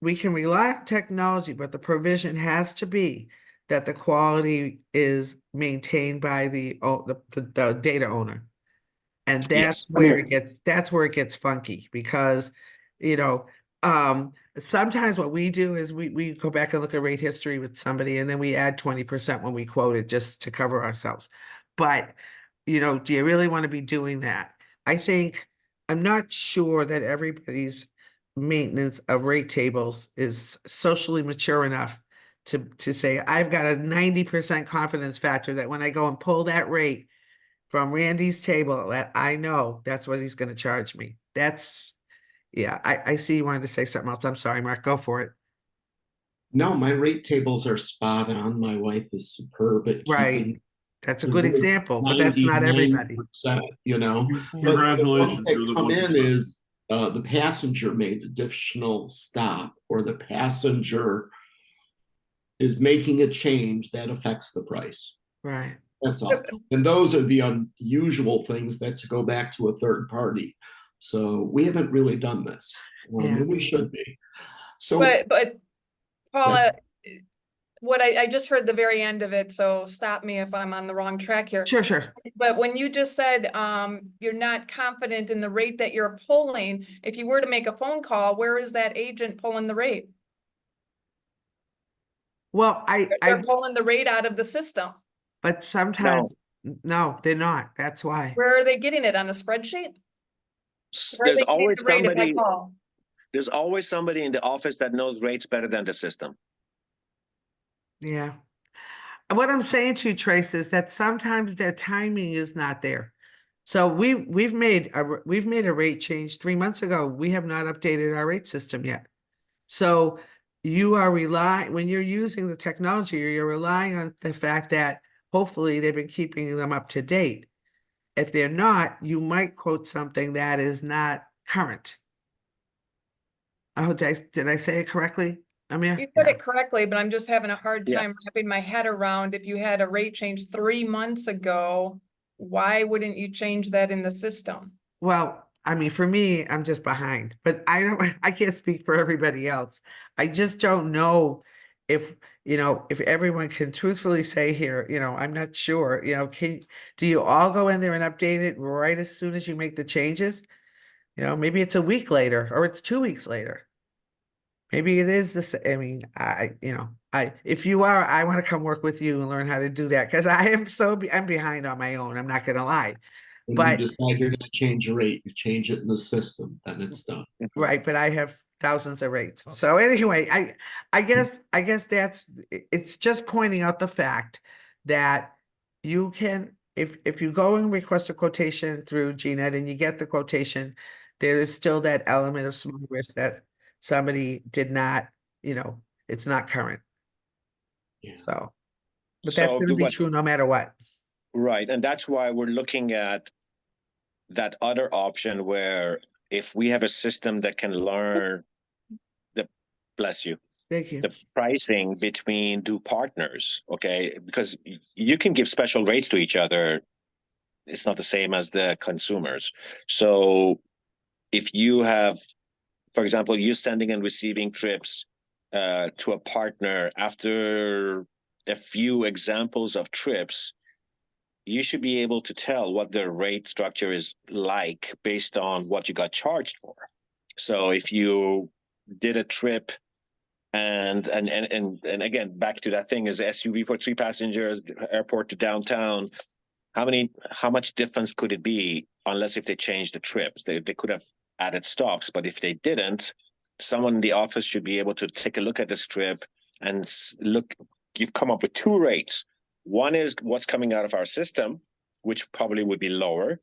we can rely on technology, but the provision has to be that the quality is maintained by the data owner. And Yes. I mean, that's where it gets funky because, you know, sometimes what we do is we go back and look at rate history with somebody and then we add 20% when we quote it just to cover ourselves. But, do you really want to be doing that? I'm not sure that everybody's maintenance of rate tables is socially mature enough to say, I've got a 90% confidence factor that when I go and pull that rate from Randy's table, that I know that's what he's going to charge me. Yeah, I see you wanted to say something else. I'm sorry, Mark, go for it. No, my rate tables are spot on. My wife is superb at Right. keeping That's a the good rate example, but that's not everybody. 99%, you know. But the ones Congratulations, that you're the come in 1%. is the passenger made additional stop, or the passenger is making a change that affects the price. Right. That's all. And those are the unusual things that to go back to a third party. So we haven't really done this, Yeah. and we should be. So But Paula, what I just heard the very end of it, so stop me if I'm on the wrong track here. Sure, sure. But when you just said, you're not confident in the rate that you're pulling, if you were to make a phone call, where is that agent pulling the rate? Well, They're pulling the rate out of the system. but sometimes, no, they're not. That's why. Where are they getting it? On a spreadsheet? Where are There's they getting always the rate if I somebody. call? There's always somebody in the office that knows rates better than the system. Yeah. What I'm saying to you, Trace, is that sometimes their timing is not there. So we've made a rate change 3 months ago. We have not updated our rate system yet. So you are when you're using the technology, you're relying on the fact that hopefully they've been keeping them up to date. If they're not, you might quote something that is not current. Oh, did I say it correctly, Amir? You said Yeah. it correctly, but I'm just having a hard Yeah. time wrapping my head around if you had a rate change 3 months ago, why wouldn't you change that in the system? Well, I mean, for me, I'm just behind, but I can't speak for everybody else. I just don't know if, if everyone can truthfully say here, I'm not sure, do you all go in there and update it right as soon as you make the changes? Maybe it's a week later or it's 2 weeks later. Maybe it is this, I mean, if you are, I want to come work with you and learn how to do that because I'm behind on my own. I'm not gonna lie. when you But decide you're going to change your rate, you change it in the system, then it's done. right, but I have thousands of rates. So anyway, I guess it's just pointing out the fact that you can, if you go and request a quotation through GNet and you get the quotation, there is still that element of small risk that somebody did not, it's not current. Yeah. So, but that's So going to be true no matter what. right, and that's why we're looking at that other option where if we have a system that can learn bless you, Thank you. the pricing between two partners, okay? Because you can give special rates to each other. It's not the same as the consumers. So if you have, for example, you sending and receiving trips to a partner after a few examples of trips, you should be able to tell what the rate structure is like based on what you got charged for. So if you did a trip and again, back to that thing is SUV for 3 passengers, airport to downtown, how much difference could it be unless if they changed the trips? They could have added stops, but if they didn't, someone in the office should be able to take a look at this trip and look, you've come up with 2 rates. One is what's coming out of our system, which probably would be lower,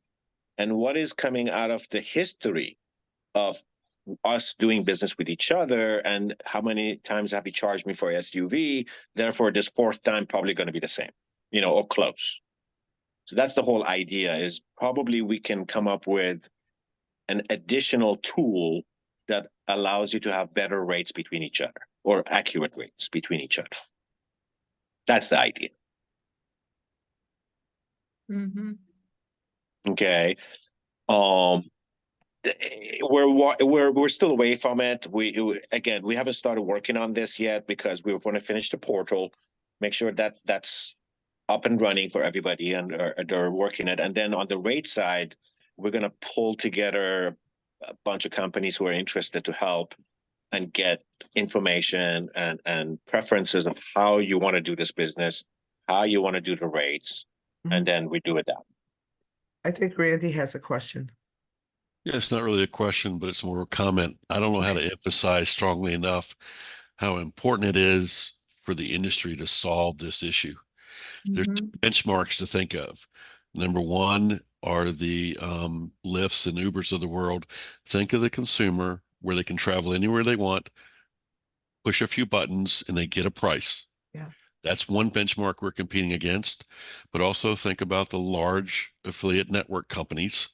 and what is coming out of the history of us doing business with each other, and how many times have you charged me for SUV? Therefore, this 4th time probably going to be the same, or close. So that's the whole idea, is probably we can come up with an additional tool that allows you to have better rates between each other, or accurate rates between each other. That's the idea. Mm-hmm. Okay. We're still away from it. We haven't started working on this yet because we want to finish the portal, make sure that that's up and running for everybody, and they're working it. And then on the rate side, we're going to pull together a bunch of companies who are interested to help and get information and preferences of how you want to do this business, how you want to do the rates, and then we do it that. I think Randy has a question. Yeah, it's not really a question, but it's more a comment. I don't know how to emphasize strongly enough how important it is for the industry to solve this issue. There's two benchmarks to think of. Number one are the Lyfts and Ubers of the world. Think of the consumer where they can travel anywhere they want, push a few buttons, and they get a price. Yeah. That's one benchmark we're competing against. But also think about the large affiliate network companies.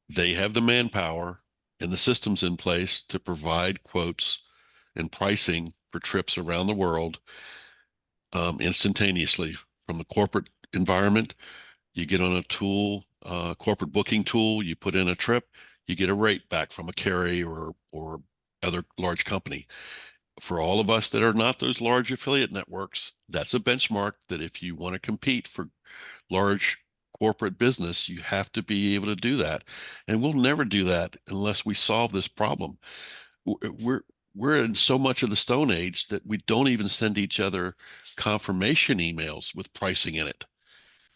They have the manpower and the systems in place to provide quotes and pricing for trips around the world instantaneously from the corporate environment. You get on a tool, corporate booking tool, you put in a trip, you get a rate back from a carrier or other large company. For all of us that are not those large affiliate networks, that's a benchmark that if you want to compete for large corporate business, you have to be able to do that. And we'll never do that unless we solve this problem. We're in so much of the Stone Age that we don't even send each other confirmation emails with pricing in it.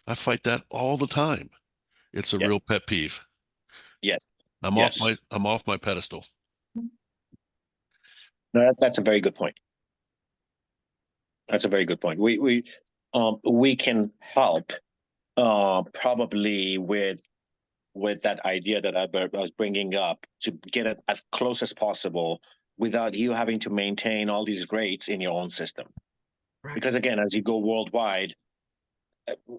I fight that all the time. It's a Yes. real pet peeve. Yes. I'm Yes. off my pedestal. No, that's a very good point. That's a very good point. We can help probably with that idea that I was bringing up to get it as close as possible without you having to maintain all these rates in your own system. Right. Because again, as you go worldwide,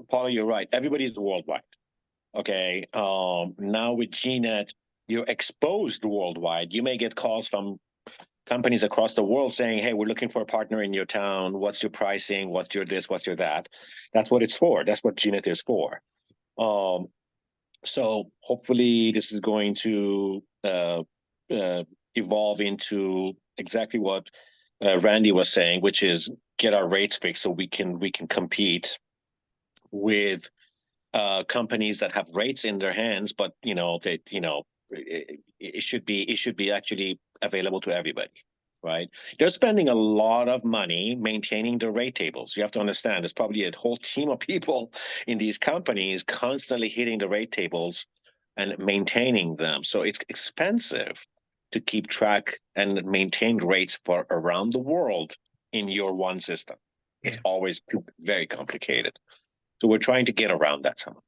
Paula, you're right. Everybody's worldwide. Okay. Now with GNet, you're exposed worldwide. You may get calls from companies across the world saying, hey, we're looking for a partner in your town. What's your pricing? What's your this? What's your that? That's what it's for. That's what GNet is for. So hopefully this is going to evolve into exactly what Randy was saying, which is get our rates fixed so we can compete with companies that have rates in their hands, but it should be actually available to everybody, right? They're spending a lot of money maintaining the rate tables. You have to understand there's probably a whole team of people in these companies constantly hitting the rate tables and maintaining them. So it's expensive to keep track and maintain rates for around the world in your one system. It's Yeah. always very complicated. So we're trying to get around that somehow.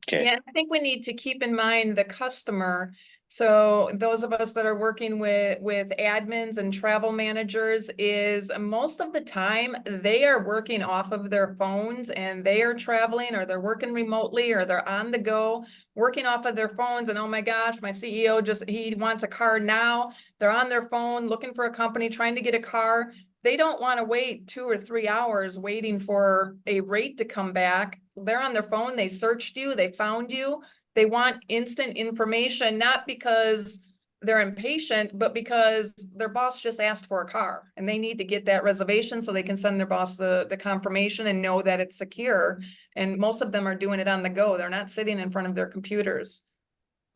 Okay. Yeah, I think we need to keep in mind the customer. So those of us that are working with admins and travel managers is most of the time they are working off of their phones and they are traveling or they're working remotely or they're on the go working off of their phones. And oh my gosh, my CEO he wants a car now. They're on their phone looking for a company, trying to get a car. They don't want to wait 2 or 3 hours waiting for a rate to come back. They're on their phone, they searched you, they found you. They want instant information, not because they're impatient, but because their boss just asked for a car and they need to get that reservation so they can send their boss the confirmation and know that it's secure. And most of them are doing it on the go. They're not sitting in front of their computers.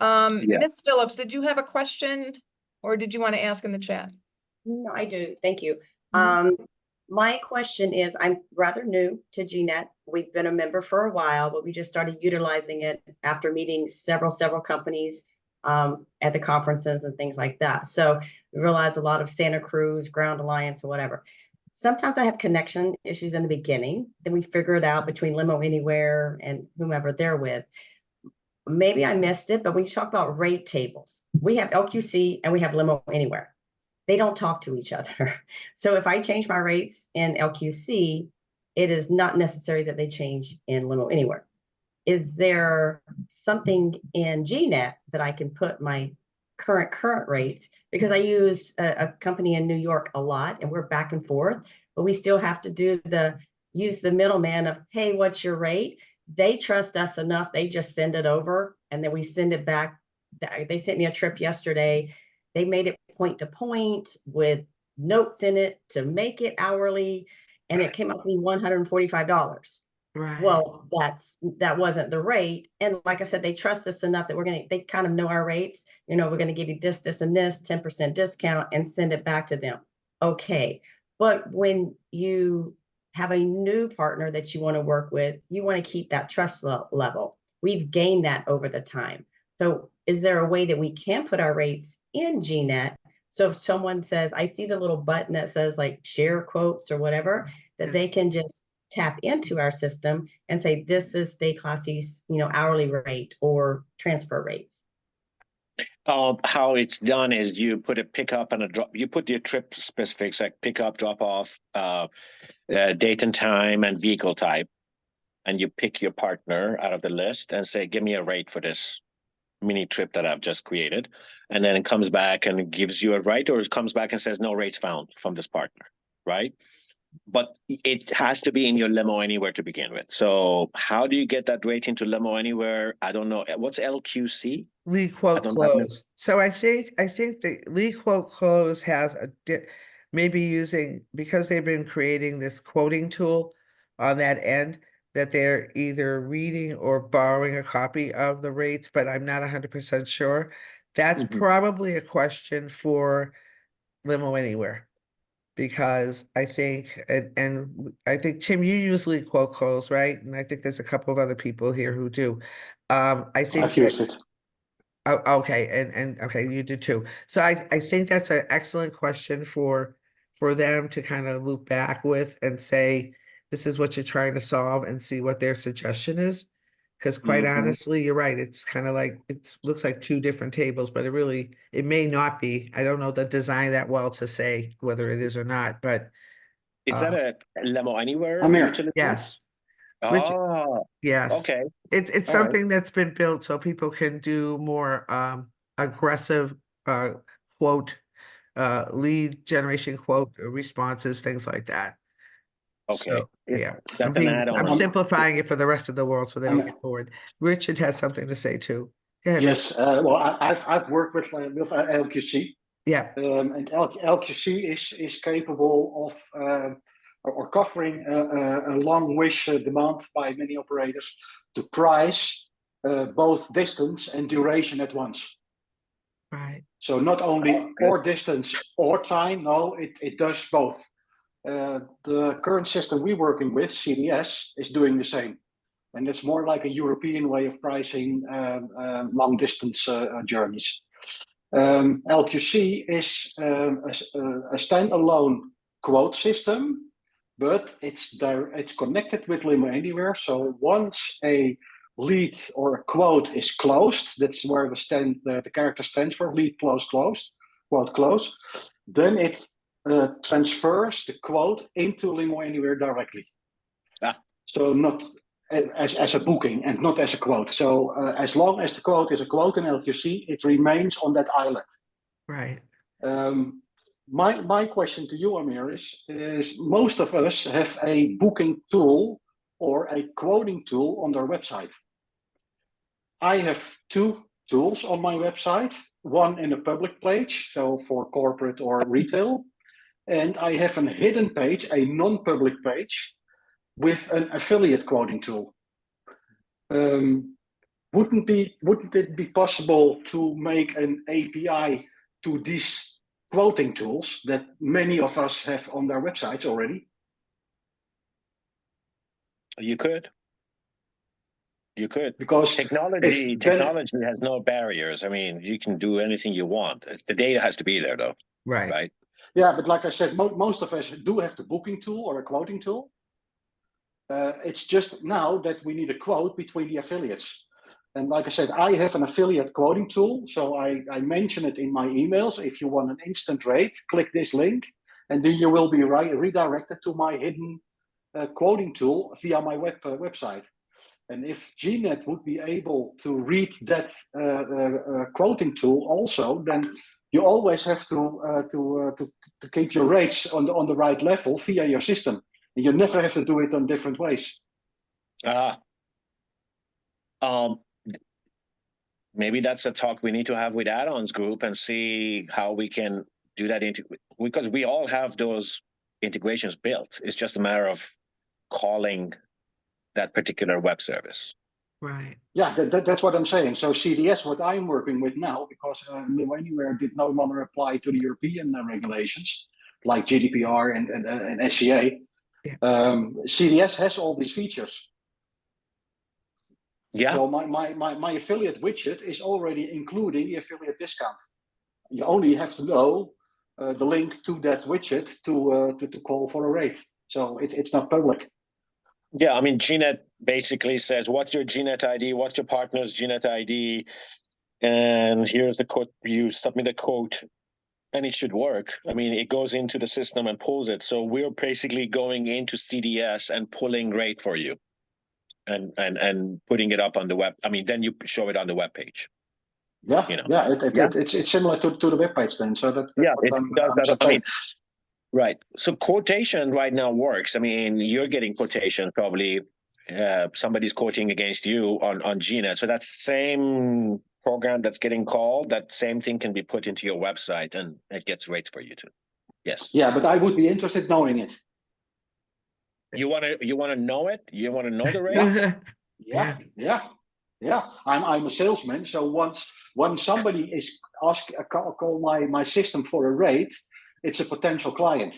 Yeah. Ms. Phillips, did you have a question or did you want to ask in the chat? No, I do. Thank you. Mhm. My question is, I'm rather new to GNet. We've been a member for a while, but we just started utilizing it after meeting several companies at the conferences and things like that. So we realized a lot of Santa Cruz, Ground Alliance, or whatever. Sometimes I have connection issues in the beginning. Then we figure it out between Limo Anywhere and whomever they're with. Maybe I missed it, but when you talk about rate tables, we have LQC and we have Limo Anywhere. They don't talk to each other. So if I change my rates in LQC, it is not necessary that they change in Limo Anywhere. Is there something in GNet that I can put my current rates? Because I use a company in New York a lot and we're back and forth, but we still have to use the middleman of, hey, what's your rate? They trust us enough. They just send it over and then we send it back. They sent me a trip yesterday. They made it point to point with notes in it to make it hourly, and it came up to be $145. Right. Well, that wasn't the rate. And like I said, they trust us enough that they kind of know our rates. We're going to give you this, and this 10% discount and send it back to them. Okay. But when you have a new partner that you want to work with, you want to keep that trust level. We've gained that over the time. So is there a way that we can put our rates in GNet? So if someone says, I see the little button that says like share quotes or whatever, that they can just tap into our system and say, this is Stay Classy's, hourly rate or transfer rates. How it's done is you put a pickup and a drop. You put your trip specifics like pickup, drop off, date and time, and vehicle type, and you pick your partner out of the list and say, "Give me a rate for this mini trip that I've just created," and then it comes back and it gives you a rate, or it comes back and says, "No rates found from this partner," right? But it has to be in your Limo Anywhere to begin with. So how do you get that rate into Limo Anywhere? I don't know. What's LQC? Lead I quote don't have no- close. So I think the lead quote close has maybe using, because they've been creating this quoting tool on that end, that they're either reading or borrowing a copy of the rates, but I'm not 100% sure. That's Mhm. probably a question for Limo Anywhere. Because I think, and I think, Tim, you usually quote close, right? And I think there's a couple of other people here who do. I think I've used it. Oh, okay, and okay, you do too. So I think that's an excellent question for them to kind of loop back with and say, this is what you're trying to solve, and see what their suggestion is. Because quite Mhm. honestly, you're right. It's kind of like, it looks like two different tables, but it may not be. I don't know the design that well to say whether it is or not, but Is that uh, a Limo Anywhere Amir. utility? yes, Oh, yes. okay. It's All right. something that's been built so people can do more aggressive quote lead generation quote responses, things like that. Okay. So yeah, That's an I'm add-on. simplifying it for the rest of the world so they don't Amir. get bored. Richard has something to say too. Go ahead, Richard. Yes, well, I've worked with LQC, Yeah, and LQC is capable of or covering a long wish demand by many operators to price both distance and duration at once. right. So not only or distance or time, no, it does both. The current system we're working with, CDS, is doing the same. And it's more like a European way of pricing long distance journeys. LQC is a standalone quote system, but it's connected with Limo Anywhere. So once a lead or a quote is closed, that's where the character stands for, lead closed, quote close, then it transfers the quote into Limo Anywhere directly. Ah. So not as a booking and not as a quote. So as long as the quote is a quote in LQC, it remains on that island. Right. My question to you, Amir, is most of us have a booking tool or a quoting tool on their website. I have two tools on my website, one in a public page, so for corporate or retail, and I have a hidden page, a non-public page, with an affiliate quoting tool. Wouldn't it be possible to make an API to these quoting tools that many of us have on their websites already? You could. Because technology has no barriers. I mean, you can do anything you want. The data has to be there, though. Right. Right. Yeah, but like I said, most of us do have the booking tool or a quoting tool. It's just now that we need a quote between the affiliates. And like I said, I have an affiliate quoting tool. So I mention it in my emails. If you want an instant rate, click this link, and then you will be redirected to my hidden quoting tool via my website. And if GNet would be able to read that quoting tool also, then you always have to keep your rates on the right level via your system. And you never have to do it on different ways. Maybe that's a talk we need to have with add-ons group and see how we can do that because we all have those integrations built. It's just a matter of calling that particular web service. Right. Yeah, that's what I'm saying. So CDS, what I'm working with now, because Limo Anywhere did no longer apply to the European regulations like GDPR and SCA. Yeah. CDS has all these features. Yeah. So my affiliate widget is already including the affiliate discount. You only have to know the link to that widget to call for a rate. So it's not public. Yeah, I mean, GNet basically says, what's your GNet ID? What's your partner's GNet ID? And here's the code. You submit a code and it should work. I mean, it goes into the system and pulls it. So we're basically going into CDS and pulling rate for you and putting it up on the web. I mean, then you show it on the web page. Yeah, You know. yeah, Yeah. it's similar to the web page then. So that's Yeah, what it I'm, does I'm that. I mean, saying. right. So quotation right now works. I mean, you're getting quotation probably. Somebody's quoting against you on GNet. So that same program that's getting called, that same thing can be put into your website and it gets rates for you too. Yes. Yeah, but I would be interested knowing it. You want to know it? You want to know the rate? Yeah. I'm a salesman, so once somebody is call my system for a rate, it's a potential client.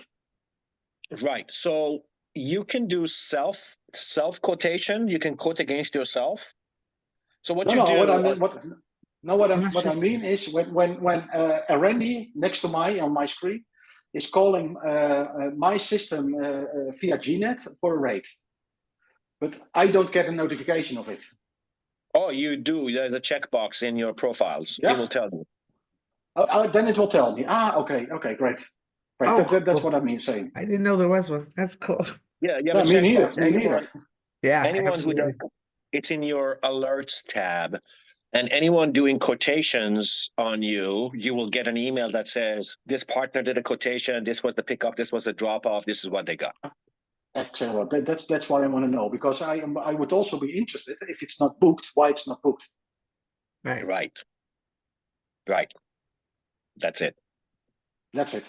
Right. So you can do self quotation. You can quote against yourself. So what you do? What I mean is when Randy next to on my screen is calling my system via GNet for a rate, but I don't get a notification of it. Oh, you do. There's a checkbox in your profiles. Yeah. It will tell you. Then it will tell me. Okay, great. Oh, That's cool. what I mean saying. I didn't know there was one. That's cool. Yeah, you No, have a me neither. checkbox. Me neither. Yeah, Anyone absolutely. who does, it's in your alerts tab, and anyone doing quotations on you, you will get an email that says this partner did a quotation. This was the pickup. This was the drop off. This is what they got. Excellent. That's what I want to know, because I would also be interested if it's not booked, why it's not booked. Right. Right. That's it. That's it.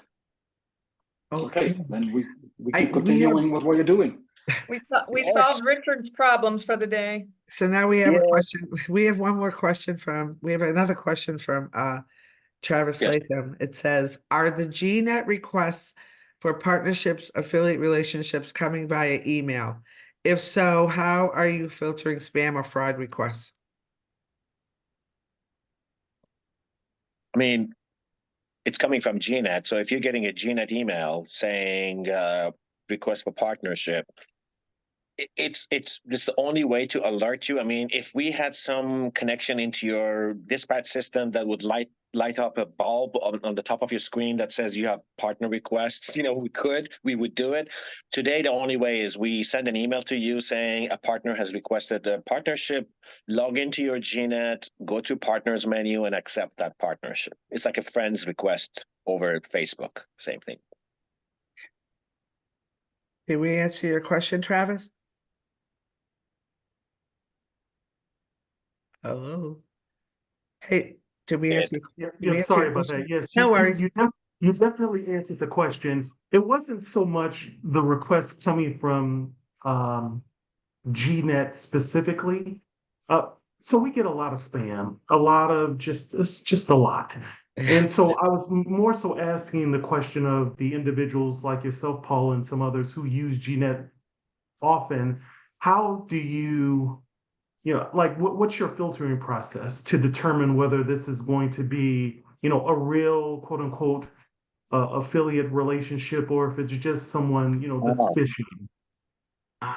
Okay. Okay, then we I- keep we continuing what you're doing. We Yes. solved Richard's problems for the day. So now we have a Yeah. question. We have one more question we have another question from Travis Yes. Latham. It says, are the GNet requests for partnerships, affiliate relationships coming via email? If so, how are you filtering spam or fraud requests? I mean, it's coming from GNet. So if you're getting a GNet email saying request for partnership, it's this the only way to alert you. I mean, if we had some connection into your dispatch system that would light up a bulb on the top of your screen that says you have partner requests, we would do it. Today, the only way is we send an email to you saying a partner has requested a partnership. Log into your GNet, go to partners menu and accept that partnership. It's like a friend's request over Facebook. Same thing. Did we answer your question, Travis? Hello. Hey, did we answer? did we answer Sorry your about question? that. Yes, No worries. you definitely answered the question. It wasn't so much the request coming from GNet specifically. So we get a lot of spam, a lot of it's just a lot. And so I was more so asking the question of the individuals like yourself, Paul, and some others who use GNet often. How do you like what's your filtering process to determine whether this is going to be, a real quote unquote affiliate relationship, or if it's just someone, that's fishing?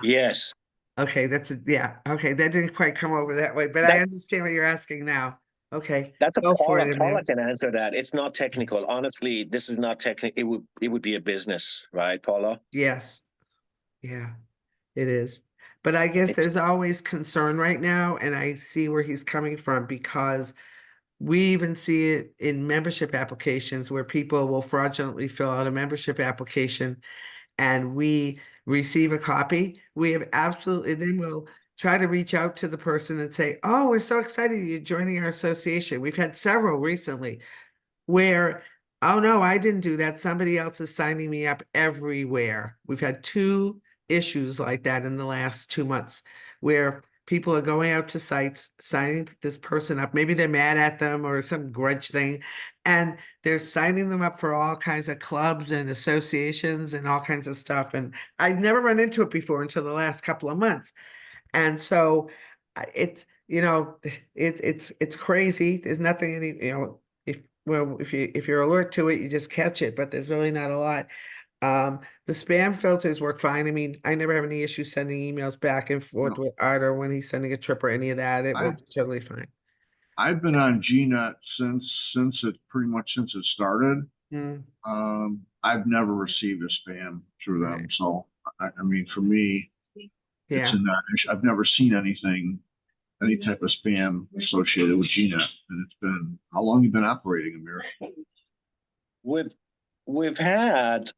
Yes. Okay, yeah. Okay, that didn't quite come over that way, but I understand what you're asking now. Okay, That's a go for Paula. it, Paula man. can answer that. It's not technical. Honestly, this is not technical. It would be a business, right, Paula? Yes. Yeah, it is. But I guess there's always concern right now, and I see where he's coming from, because we even see it in membership applications where people will fraudulently fill out a membership application and we receive a copy. We have then we'll try to reach out to the person and say, oh, we're so excited you're joining our association. We've had several recently where, oh no, I didn't do that. Somebody else is signing me up everywhere. We've had 2 issues like that in the last 2 months where people are going out to sites, signing this person up. Maybe they're mad at them or some grudge thing, and they're signing them up for all kinds of clubs and associations and all kinds of stuff. And I've never run into it before until the last couple of months. And so it's, it's crazy. There's nothing if you're alert to it, you just catch it, but there's really not a lot. The spam filters work fine. I mean, I never have any issues sending emails back and forth with Art or when he's sending a trip or any of that. It works totally fine. I've been on GNet since it pretty much since it started. Mm, I've never received a spam through them. Right. So I mean, for me, it's yeah. a non-issue. I've never seen anything, any type of spam associated with GNet. And it's been, how long you been operating, Amir? We've had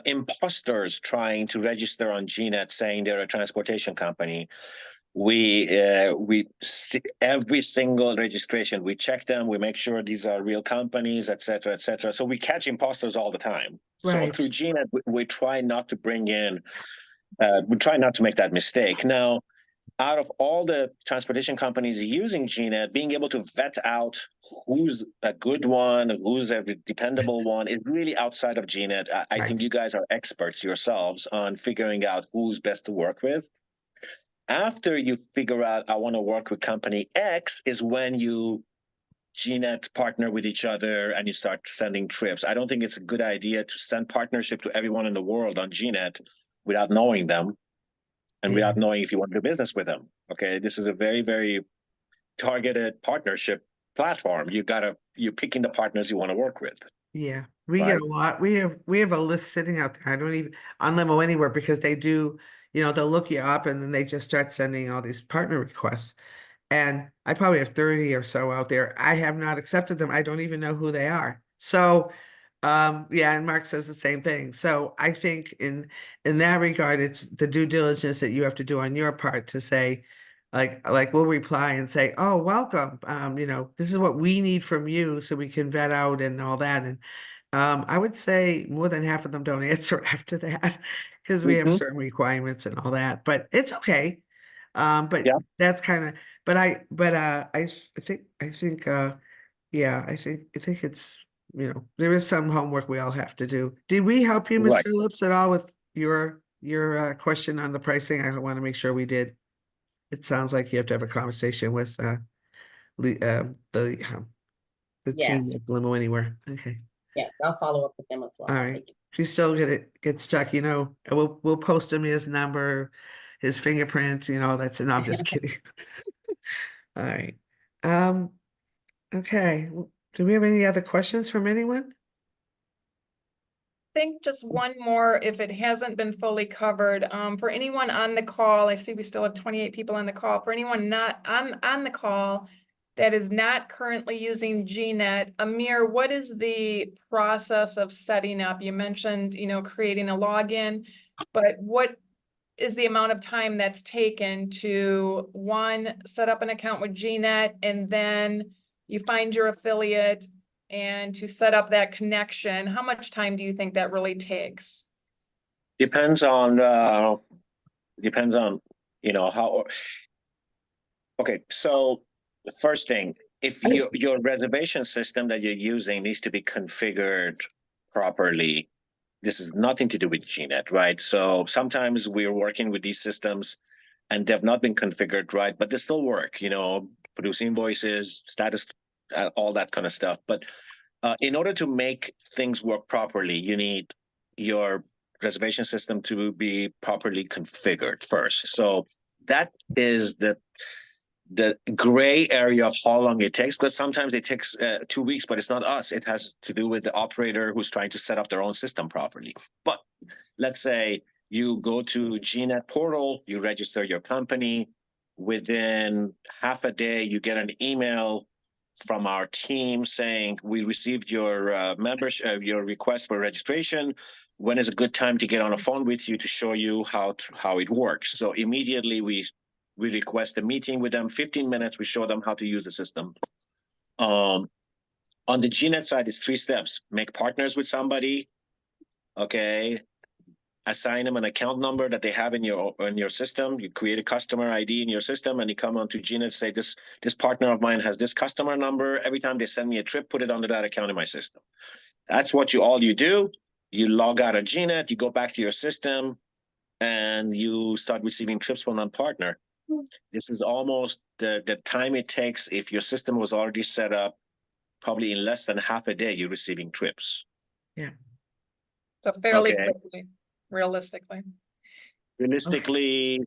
imposters trying to register on GNet saying they're a transportation company. Every single registration, we check them, we make sure these are real companies, et cetera, et cetera. So we catch imposters all the time. So Right. through GNet, we try not to bring in, we try not to make that mistake. Now, out of all the transportation companies using GNet, being able to vet out who's a good one, who's a dependable one, is really outside of GNet. I think you guys are experts yourselves on figuring out who's best to work with. After you figure out, I want to work with company X, is when you GNet partner with each other and you start sending trips. I don't think it's a good idea to send partnership to everyone in the world on GNet without knowing them and without knowing if you want to do business with them. Okay, this is a very, very targeted partnership platform. You're picking the partners you want to work with. Yeah, we Right. get a lot. We have a list sitting out there. I don't even on Limo Anywhere because they do, they'll look you up and then they just start sending all these partner requests. And I probably have 30 or so out there. I have not accepted them. I don't even know who they are. So, yeah, and Mark says the same thing. So I think in that regard, it's the due diligence that you have to do on your part to say, like we'll reply and say, oh, welcome. This is what we need from you so we can vet out and all that. And I would say more than half of them don't answer after that because we have certain requirements and all that, but it's okay. But Yeah. that's kind of, yeah, I think it's, there is some homework we all have to do. Did we help you, Ms. Right. Phillips, at all with your question on the pricing? I want to make sure we did. It sounds like you have to have a conversation with the team Yes, at Limo Anywhere. Okay. yes, I'll follow up with them as well. All right. Thank you. If you still get stuck, we'll post him his number, his fingerprints, that's, and I'm just kidding. All right. Okay. Do we have any other questions from anyone? Think just one more, if it hasn't been fully covered, for anyone on the call, I see we still have 28 people on the call. For anyone not on the call that is not currently using GNet, Amir, what is the process of setting up? You mentioned, creating a login, but what is the amount of time that's taken to, one, set up an account with GNet, and then you find your affiliate, and to set up that connection? How much time do you think that really takes? Depends on how. Okay, so the first thing, if your reservation system that you're using needs to be configured properly, this is nothing to do with GNet, right? So sometimes we're working with these systems and they've not been configured right, but they still work, produce invoices, status, all that kind of stuff. But in order to make things work properly, you need your reservation system to be properly configured first. So that is the gray area of how long it takes, because sometimes it takes 2 weeks, but it's not us. It has to do with the operator who's trying to set up their own system properly. But let's say you go to GNet portal, you register your company. Within half a day, you get an email from our team saying, we received your membership, your request for registration. When is a good time to get on a phone with you to show you how it works? So immediately we request a meeting with them, 15 minutes, we show them how to use the system. On the GNet side, it's 3 steps. Make partners with somebody, okay? Assign them an account number that they have in your system. You create a customer ID in your system, and you come onto GNet, say this partner of mine has this customer number. Every time they send me a trip, put it under that account in my system. That's what you do. You log out of GNet, you go back to your system, and you start receiving trips from that partner. This is almost the time it takes if your system was already set up. Probably in less than half a day, you're receiving trips. Yeah. So fairly Okay. quickly, realistically. Realistically,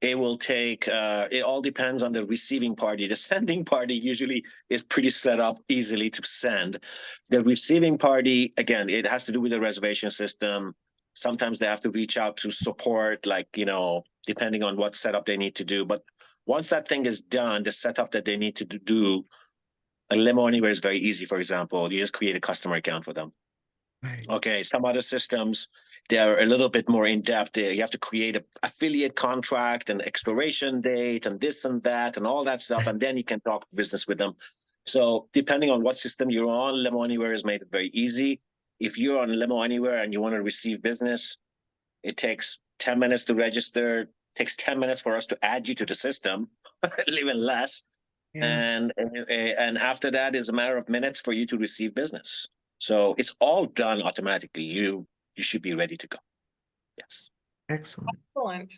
it will take, it all depends on the receiving party. The sending party usually is pretty set up easily to send. The receiving party, again, it has to do with the reservation system. Sometimes they have to reach out to support, like, depending on what setup they need to do. But once that thing is done, the setup that they need to do, a Limo Anywhere is very easy, for example. You just create a customer account for them. Right. Okay, some other systems, they're a little bit more in depth. You have to create an affiliate contract and expiration date and this and that and all that stuff, and then you can talk business with them. So depending on what system you're on, Limo Anywhere has made it very easy. If you're on Limo Anywhere and you want to receive business, it takes 10 minutes to register, takes 10 minutes for us to add you to the system, even less. Yeah. And after that is a matter of minutes for you to receive business. So it's all done automatically. You should be ready to go. Yes. Excellent. Excellent.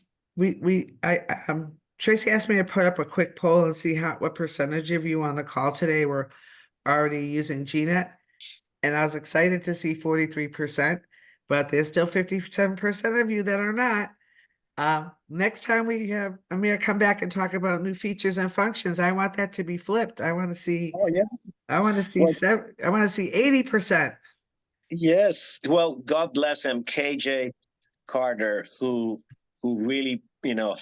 Tracy asked me to put up a quick poll and see what percentage of you on the call today were already using GNet. And I was excited to see 43%, but there's still 57% of you that are not. Next time I'm gonna come back and talk about new features and functions. I want that to be flipped. I want to see, Oh, yeah. I want to see Well, I want to see 80%. yes. Well, God bless him, KJ Carter, who really,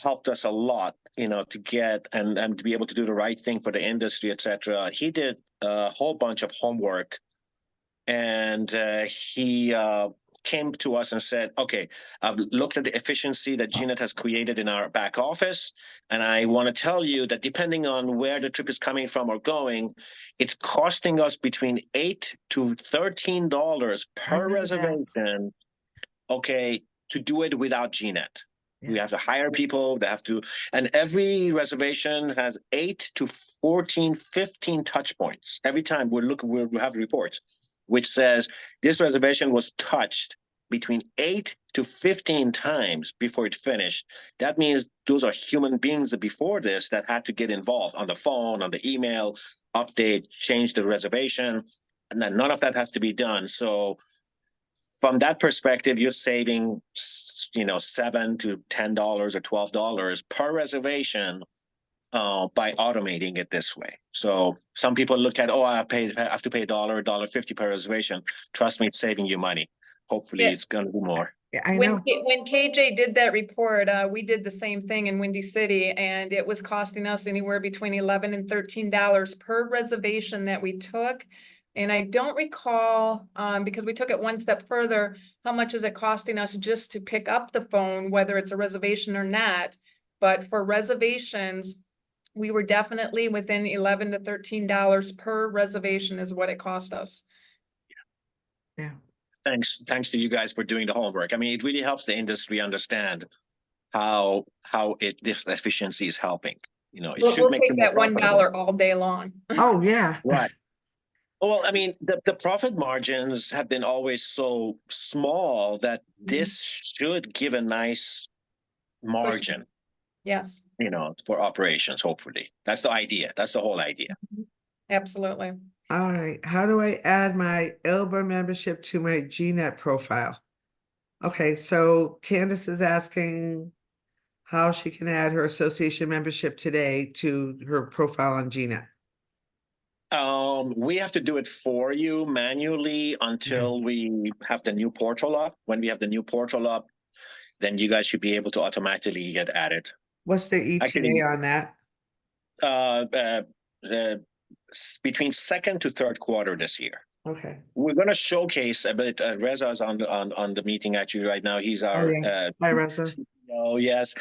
helped us a lot, to get and to be able to do the right thing for the industry, etc. He did a whole bunch of homework, and he came to us and said, okay, I've looked at the efficiency that GNet has created in our back office, and I want to tell you that depending on where the trip is coming from or going, it's costing us between $8 to $13 per reservation, okay, to do it without GNet. We have to hire people, they have to, and every reservation has 8 to 14, 15 touch points. Every time we'll have reports, which says this reservation was touched between 8 to 15 times before it finished. That means those are human beings before this that had to get involved on the phone, on the email, update, change the reservation, and then none of that has to be done. So from that perspective, you're saving, $7 to $10 or $12 per reservation by automating it this way. So some people look at, I have to pay $1.50 per reservation. Trust me, it's saving you money. Hopefully, it's going to be more. Yeah, I know. When KJ did that report, we did the same thing in Windy City, and it was costing us anywhere between $11 and $13 per reservation that we took. And I don't recall, because we took it one step further, how much is it costing us just to pick up the phone, whether it's a reservation or not. But for reservations, we were definitely within $11 to $13 per reservation is what it cost us. Yeah. Thanks to you guys for doing the homework. I mean, it really helps the industry understand how this efficiency is helping. It should We'll make take them more that $1 profitable. all day long. Oh, yeah. Right. Well, I mean, the profit margins have been always so small that this should give a nice margin, Yes, for operations, hopefully. That's the idea. That's the whole idea. absolutely. All right. How do I add my ILLBA membership to my GNet profile? Okay, so Candace is asking how she can add her association membership today to her profile on GNet. We have to do it for you manually until we have the new portal up. When we have the new portal up, then you guys should be able to automatically get added. What's the ETA Actually, on that? Between second to third quarter this year. Okay. We're going to showcase a bit. Reza's on the meeting actually right now. He's our Hi, Reza. CEO. Yes,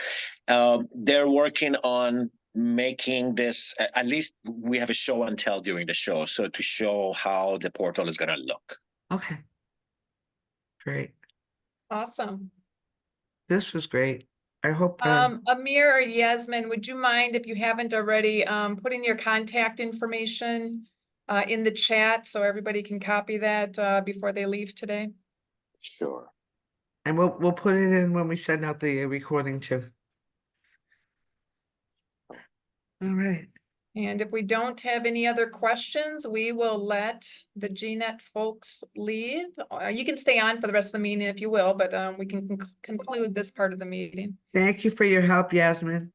they're working on making this. At least we have a show and tell during the show, so to show how the portal is going to look. Okay. Great. Awesome. This was great. I hope. Amir or Yasmin, would you mind, if you haven't already, putting your contact information in the chat so everybody can copy that before they leave today? Sure. And we'll put it in when we send out the recording too. All right. And if we don't have any other questions, we will let the GNet folks leave. You can stay on for the rest of the meeting if you will, but we can conclude this part of the meeting. Thank you for your help, Yasmin.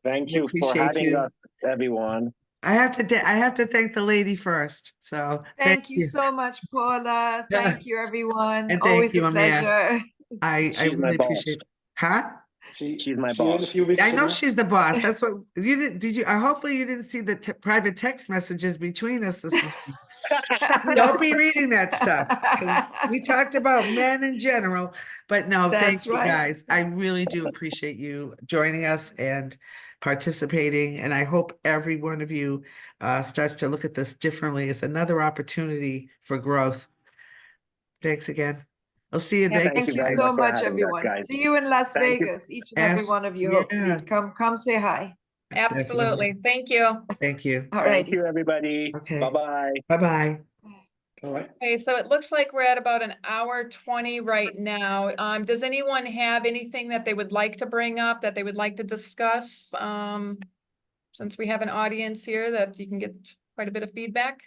Thank I you for appreciate having you. us, everyone. I have to thank the lady first. So Thank you so much, Paula. Thank you, everyone. And thank Always you, a Amir. pleasure. I She's my really boss. appreciate it. Huh? She's my See you in a boss. few weeks. I know Amir. she's the boss. That's what you did you hopefully you didn't see the private text messages between us this morning. Don't be reading that stuff, 'cause we talked about men in general, but no, thank That's you right. guys. I really do appreciate you joining us and participating. And I hope every one of you starts to look at this differently. It's another opportunity for growth. Thanks again. I'll see you in Yeah, Vegas. Thank you very guys. much so for much, having us, everyone. guys. See you in Las Thank you. Vegas, each and every Yes, one of you, yeah. hopefully. Come say hi. absolutely. Thank you. Thank you. All Thank righty. you, everybody. Okay. Bye-bye. Bye-bye. All right. Okay, so it looks like we're at about an hour 20 right now. Does anyone have anything that they would like to bring up, that they would like to discuss? Since we have an audience here that you can get quite a bit of feedback.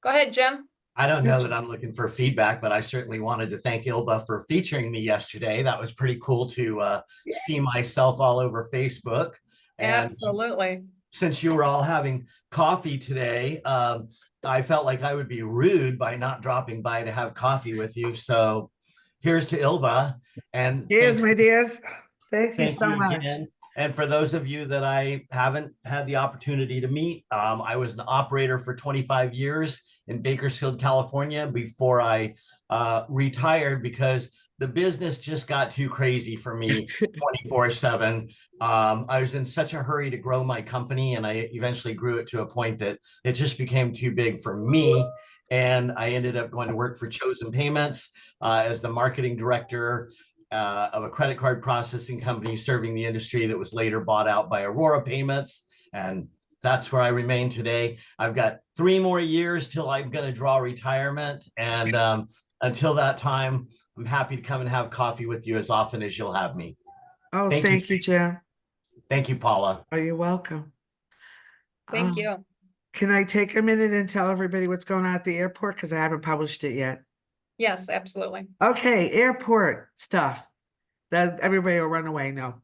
Go ahead, Jim. I don't know that I'm looking for feedback, but I certainly wanted to thank ILLBA for featuring me yesterday. That was pretty cool to see myself all over Facebook. And absolutely. Since you were all having coffee today, I felt like I would be rude by not dropping by to have coffee with you. So here's to ILLBA. And Cheers, my dears. Thank you thank so you much. again. And for those of you that I haven't had the opportunity to meet, I was an operator for 25 years in Bakersfield, California, before I retired because the business just got too crazy for me 24/7. I was in such a hurry to grow my company, and I eventually grew it to a point that it just became too big for me. And I ended up going to work for Chosen Payments as the marketing director of a credit card processing company serving the industry that was later bought out by Aurora Payments. And that's where I remain today. I've got 3 more years till I'm going to draw retirement. And until that time, I'm happy to come and have coffee with you as often as you'll have me. Oh, thank you, Jim. Thank you, Paula. Oh, you're welcome. Thank you. Can I take a minute and tell everybody what's going on at the airport? Because I haven't published it yet. Yes, absolutely. Okay, airport stuff that everybody will run away. No.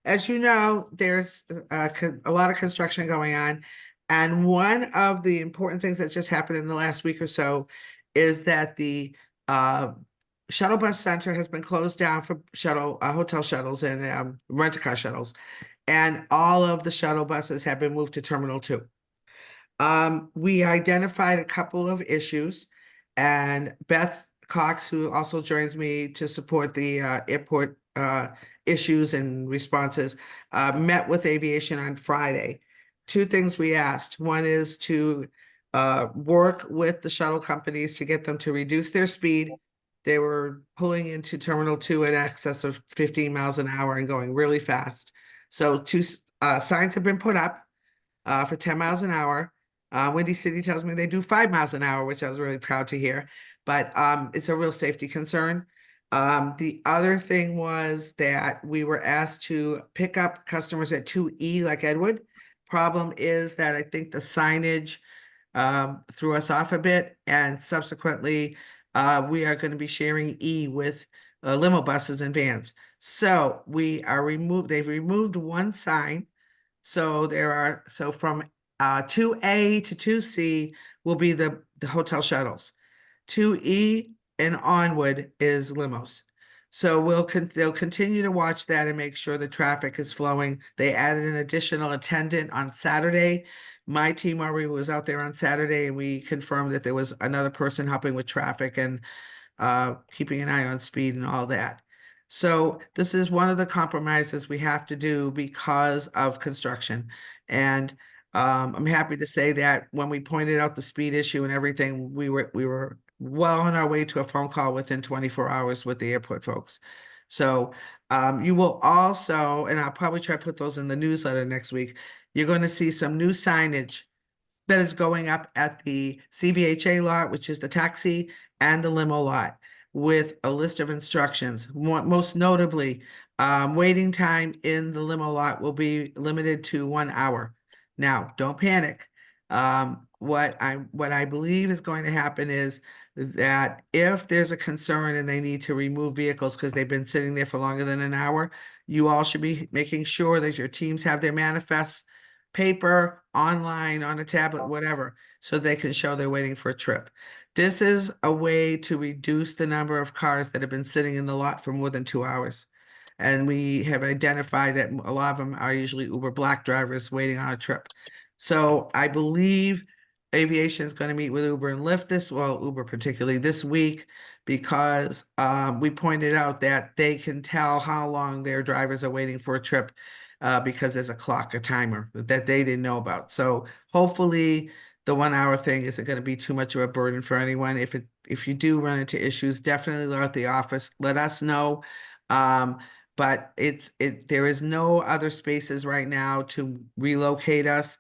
As you know, there's a lot of construction going on. And one of the important things that just happened in the last week or so is that the shuttle bus center has been closed down for hotel shuttles and rent-a-car shuttles. And all of the shuttle buses have been moved to Terminal 2. We identified a couple of issues, and Beth Cox, who also joins me to support the airport issues and responses, met with aviation on Friday. 2 things we asked. One is to work with the shuttle companies to get them to reduce their speed. They were pulling into Terminal 2 in excess of 15 miles an hour and going really fast. So 2 signs have been put up for 10 miles an hour. Windy City tells me they do 5 miles an hour, which I was really proud to hear, but it's a real safety concern. The other thing was that we were asked to pick up customers at 2E like Edward. Problem is that I think the signage threw us off a bit, and subsequently we are going to be sharing E with limo buses and vans. So they've removed 1 sign. So from 2A to 2C will be the hotel shuttles. 2E and onward is limos. So they'll continue to watch that and make sure the traffic is flowing. They added an additional attendant on Saturday. My team already was out there on Saturday, and we confirmed that there was another person helping with traffic and keeping an eye on speed and all that. So this is one of the compromises we have to do because of construction. And I'm happy to say that when we pointed out the speed issue and everything, we were well on our way to a phone call within 24 hours with the airport folks. So you will also, and I'll probably try to put those in the newsletter next week, you're going to see some new signage that is going up at the CVHA lot, which is the taxi, and the limo lot, with a list of instructions. Most notably, Waiting time in the limo lot will be limited to 1 hour. Now, don't panic. What I believe is going to happen is that if there's a concern and they need to remove vehicles because they've been sitting there for longer than an hour, you all should be making sure that your teams have their manifests, paper, online, on a tablet, whatever, so they can show they're waiting for a trip. This is a way to reduce the number of cars that have been sitting in the lot for more than 2 hours. And we have identified that a lot of them are usually Uber Black drivers waiting on a trip. So I believe aviation is going to meet with Uber and Lyft Uber particularly this week, because we pointed out that they can tell how long their drivers are waiting for a trip because there's a clock, a timer that they didn't know about. So hopefully the 1 hour thing isn't going to be too much of a burden for anyone. If you do run into issues, definitely let the office, let us know. But there is no other spaces right now to relocate us.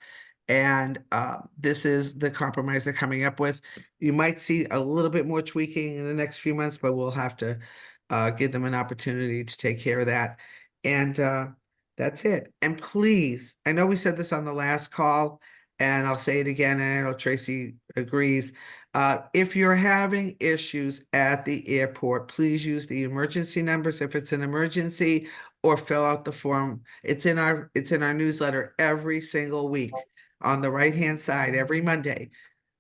And this is the compromise they're coming up with. You might see a little bit more tweaking in the next few months, but we'll have to give them an opportunity to take care of that. And that's it. And please, I know we said this on the last call, and I'll say it again, and I know Tracy agrees. If you're having issues at the airport, please use the emergency numbers if it's an emergency, or fill out the form. It's in our newsletter every single week on the right-hand side every Monday.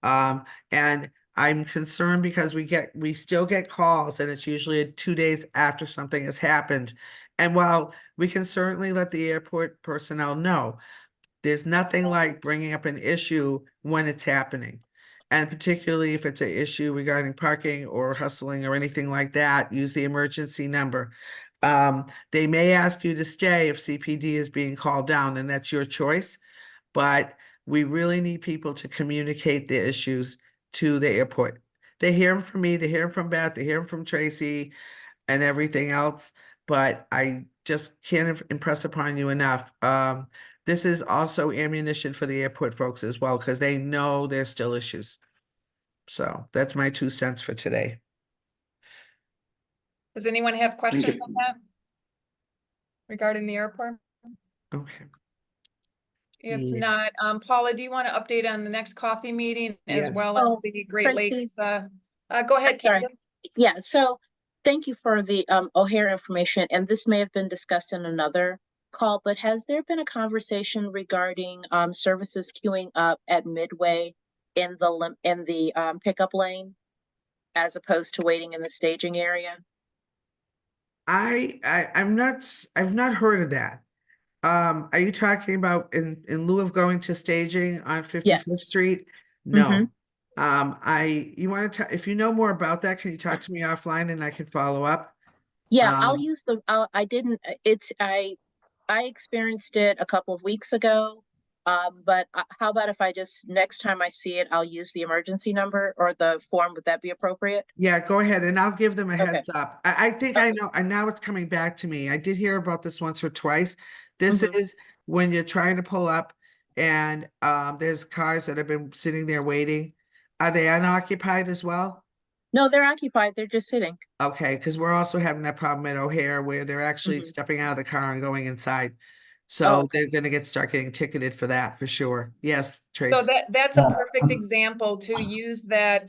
And I'm concerned because we still get calls, and it's usually 2 days after something has happened. And while we can certainly let the airport personnel know, there's nothing like bringing up an issue when it's happening. And particularly if it's an issue regarding parking or hustling or anything like that, use the emergency number. They may ask you to stay if CPD is being called down, and that's your choice. But we really need people to communicate their issues to the airport. They hear them from me, they hear them from Beth, they hear them from Tracy and everything else. But I just can't impress upon you enough. This is also ammunition for the airport folks as well, because they know there's still issues. So that's my 2 cents for today. Does anyone have questions you. on that? Regarding the airport? Okay. If Yeah. not, Paula, do you want to update on the next coffee meeting as Yes. well as Oh, the Great Tracy. Lakes? Go ahead, Sorry. Candace. Yeah, so thank you for the O'Hare information, and this may have been discussed in another call, but has there been a conversation regarding services queuing up at Midway in the pickup lane as opposed to waiting in the staging area? I've not heard of that. Are you talking about in lieu of going to staging on 55th Yes. Street? No. You want to, if you know more about that, can you talk to me offline and I can follow up? Yeah, I'll use the, I didn't, I experienced it a couple of weeks ago. But how about if I just, next time I see it, I'll use the emergency number or the form, would that be appropriate? Yeah, go ahead, and I'll give them a Okay. heads up. I think I Okay. know, and now it's coming back to me. I did hear about this once or twice. This Mhm. is when you're trying to pull up and there's cars that have been sitting there waiting. Are they unoccupied as well? No, they're occupied. They're just sitting. Okay, because we're also having that problem at O'Hare where they're actually Mhm. stepping out of the car and going inside. Oh, So okay. they're gonna start getting ticketed for that for sure. Yes, So Trace. that's a perfect example to use that,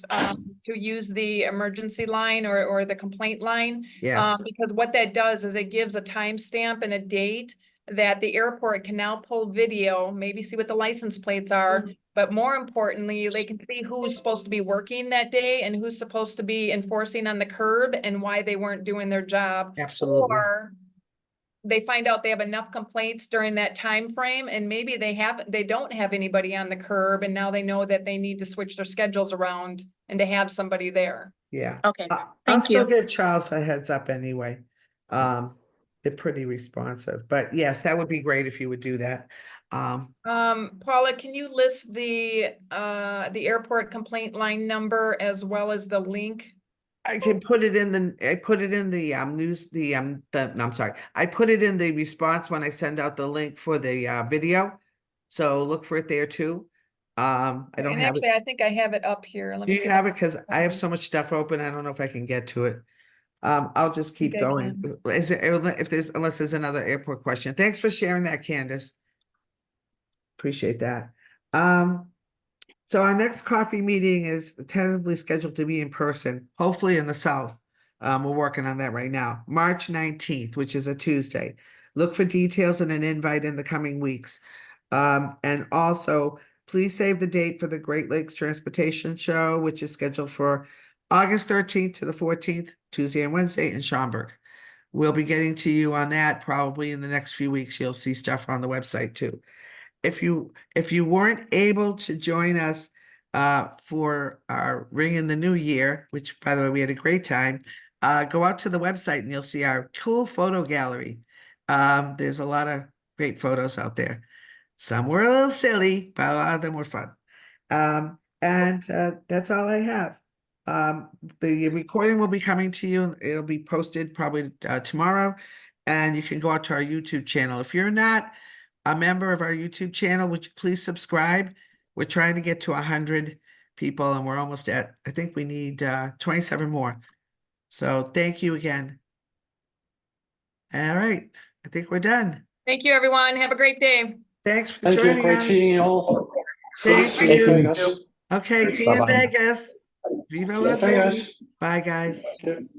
to use the emergency line or the complaint line. Yes, Because what that does is it gives a timestamp and a date that the airport can now pull video, maybe see what the license plates are. But more importantly, they can see who's supposed to be working that day and who's supposed to be enforcing on the curb and why they weren't doing their job. absolutely. Or they find out they have enough complaints during that time frame, and maybe they don't have anybody on the curb, and now they know that they need to switch their schedules around and to have somebody there. Yeah. Okay. I'll Thank still you. give Charles a heads up anyway. They're pretty responsive, but yes, that would be great if you would do that. Paula, can you list the airport complaint line number as well as the link? I can put it in I put it in the news, no, I'm sorry. I put it in the response when I send out the link for the video. So look for it there too. I don't And have it. actually, I think I have it up here. Let Do me you see. have it? Because I have so much stuff open, I don't know if I can get to it. I'll just keep Okay, going. Is there, unless there's another airport question. Thanks for sharing that, Candace. Appreciate that. So our next coffee meeting is tentatively scheduled to be in person, hopefully in the South. We're working on that right now. March 19th, which is a Tuesday. Look for details and an invite in the coming weeks. And also, please save the date for the Great Lakes Transportation Show, which is scheduled for August 13th to the 14th, Tuesday and Wednesday in Schaumburg. We'll be getting to you on that probably in the next few weeks. You'll see stuff on the website too. If you weren't able to join us for our Ring in the New Year, which by the way, we had a great time, go out to the website and you'll see our cool photo gallery. There's a lot of great photos out there. Some were a little silly, but a lot of them were fun. And that's all I have. The recording will be coming to you. It'll be posted probably tomorrow, and you can go out to our YouTube channel. If you're not a member of our YouTube channel, would you please subscribe? We're trying to get to 100 people, and we're almost at, I think we need 27 more. So thank you again. All right, I think we're done. Thank you, everyone. Have a great day. Thanks for Thank you. joining Great us. seeing you all. Thank Thank you. Vegas. Okay, see you in Bye-bye. Vegas. Viva See you in Las Vegas. Vegas. Bye, guys. Thank you.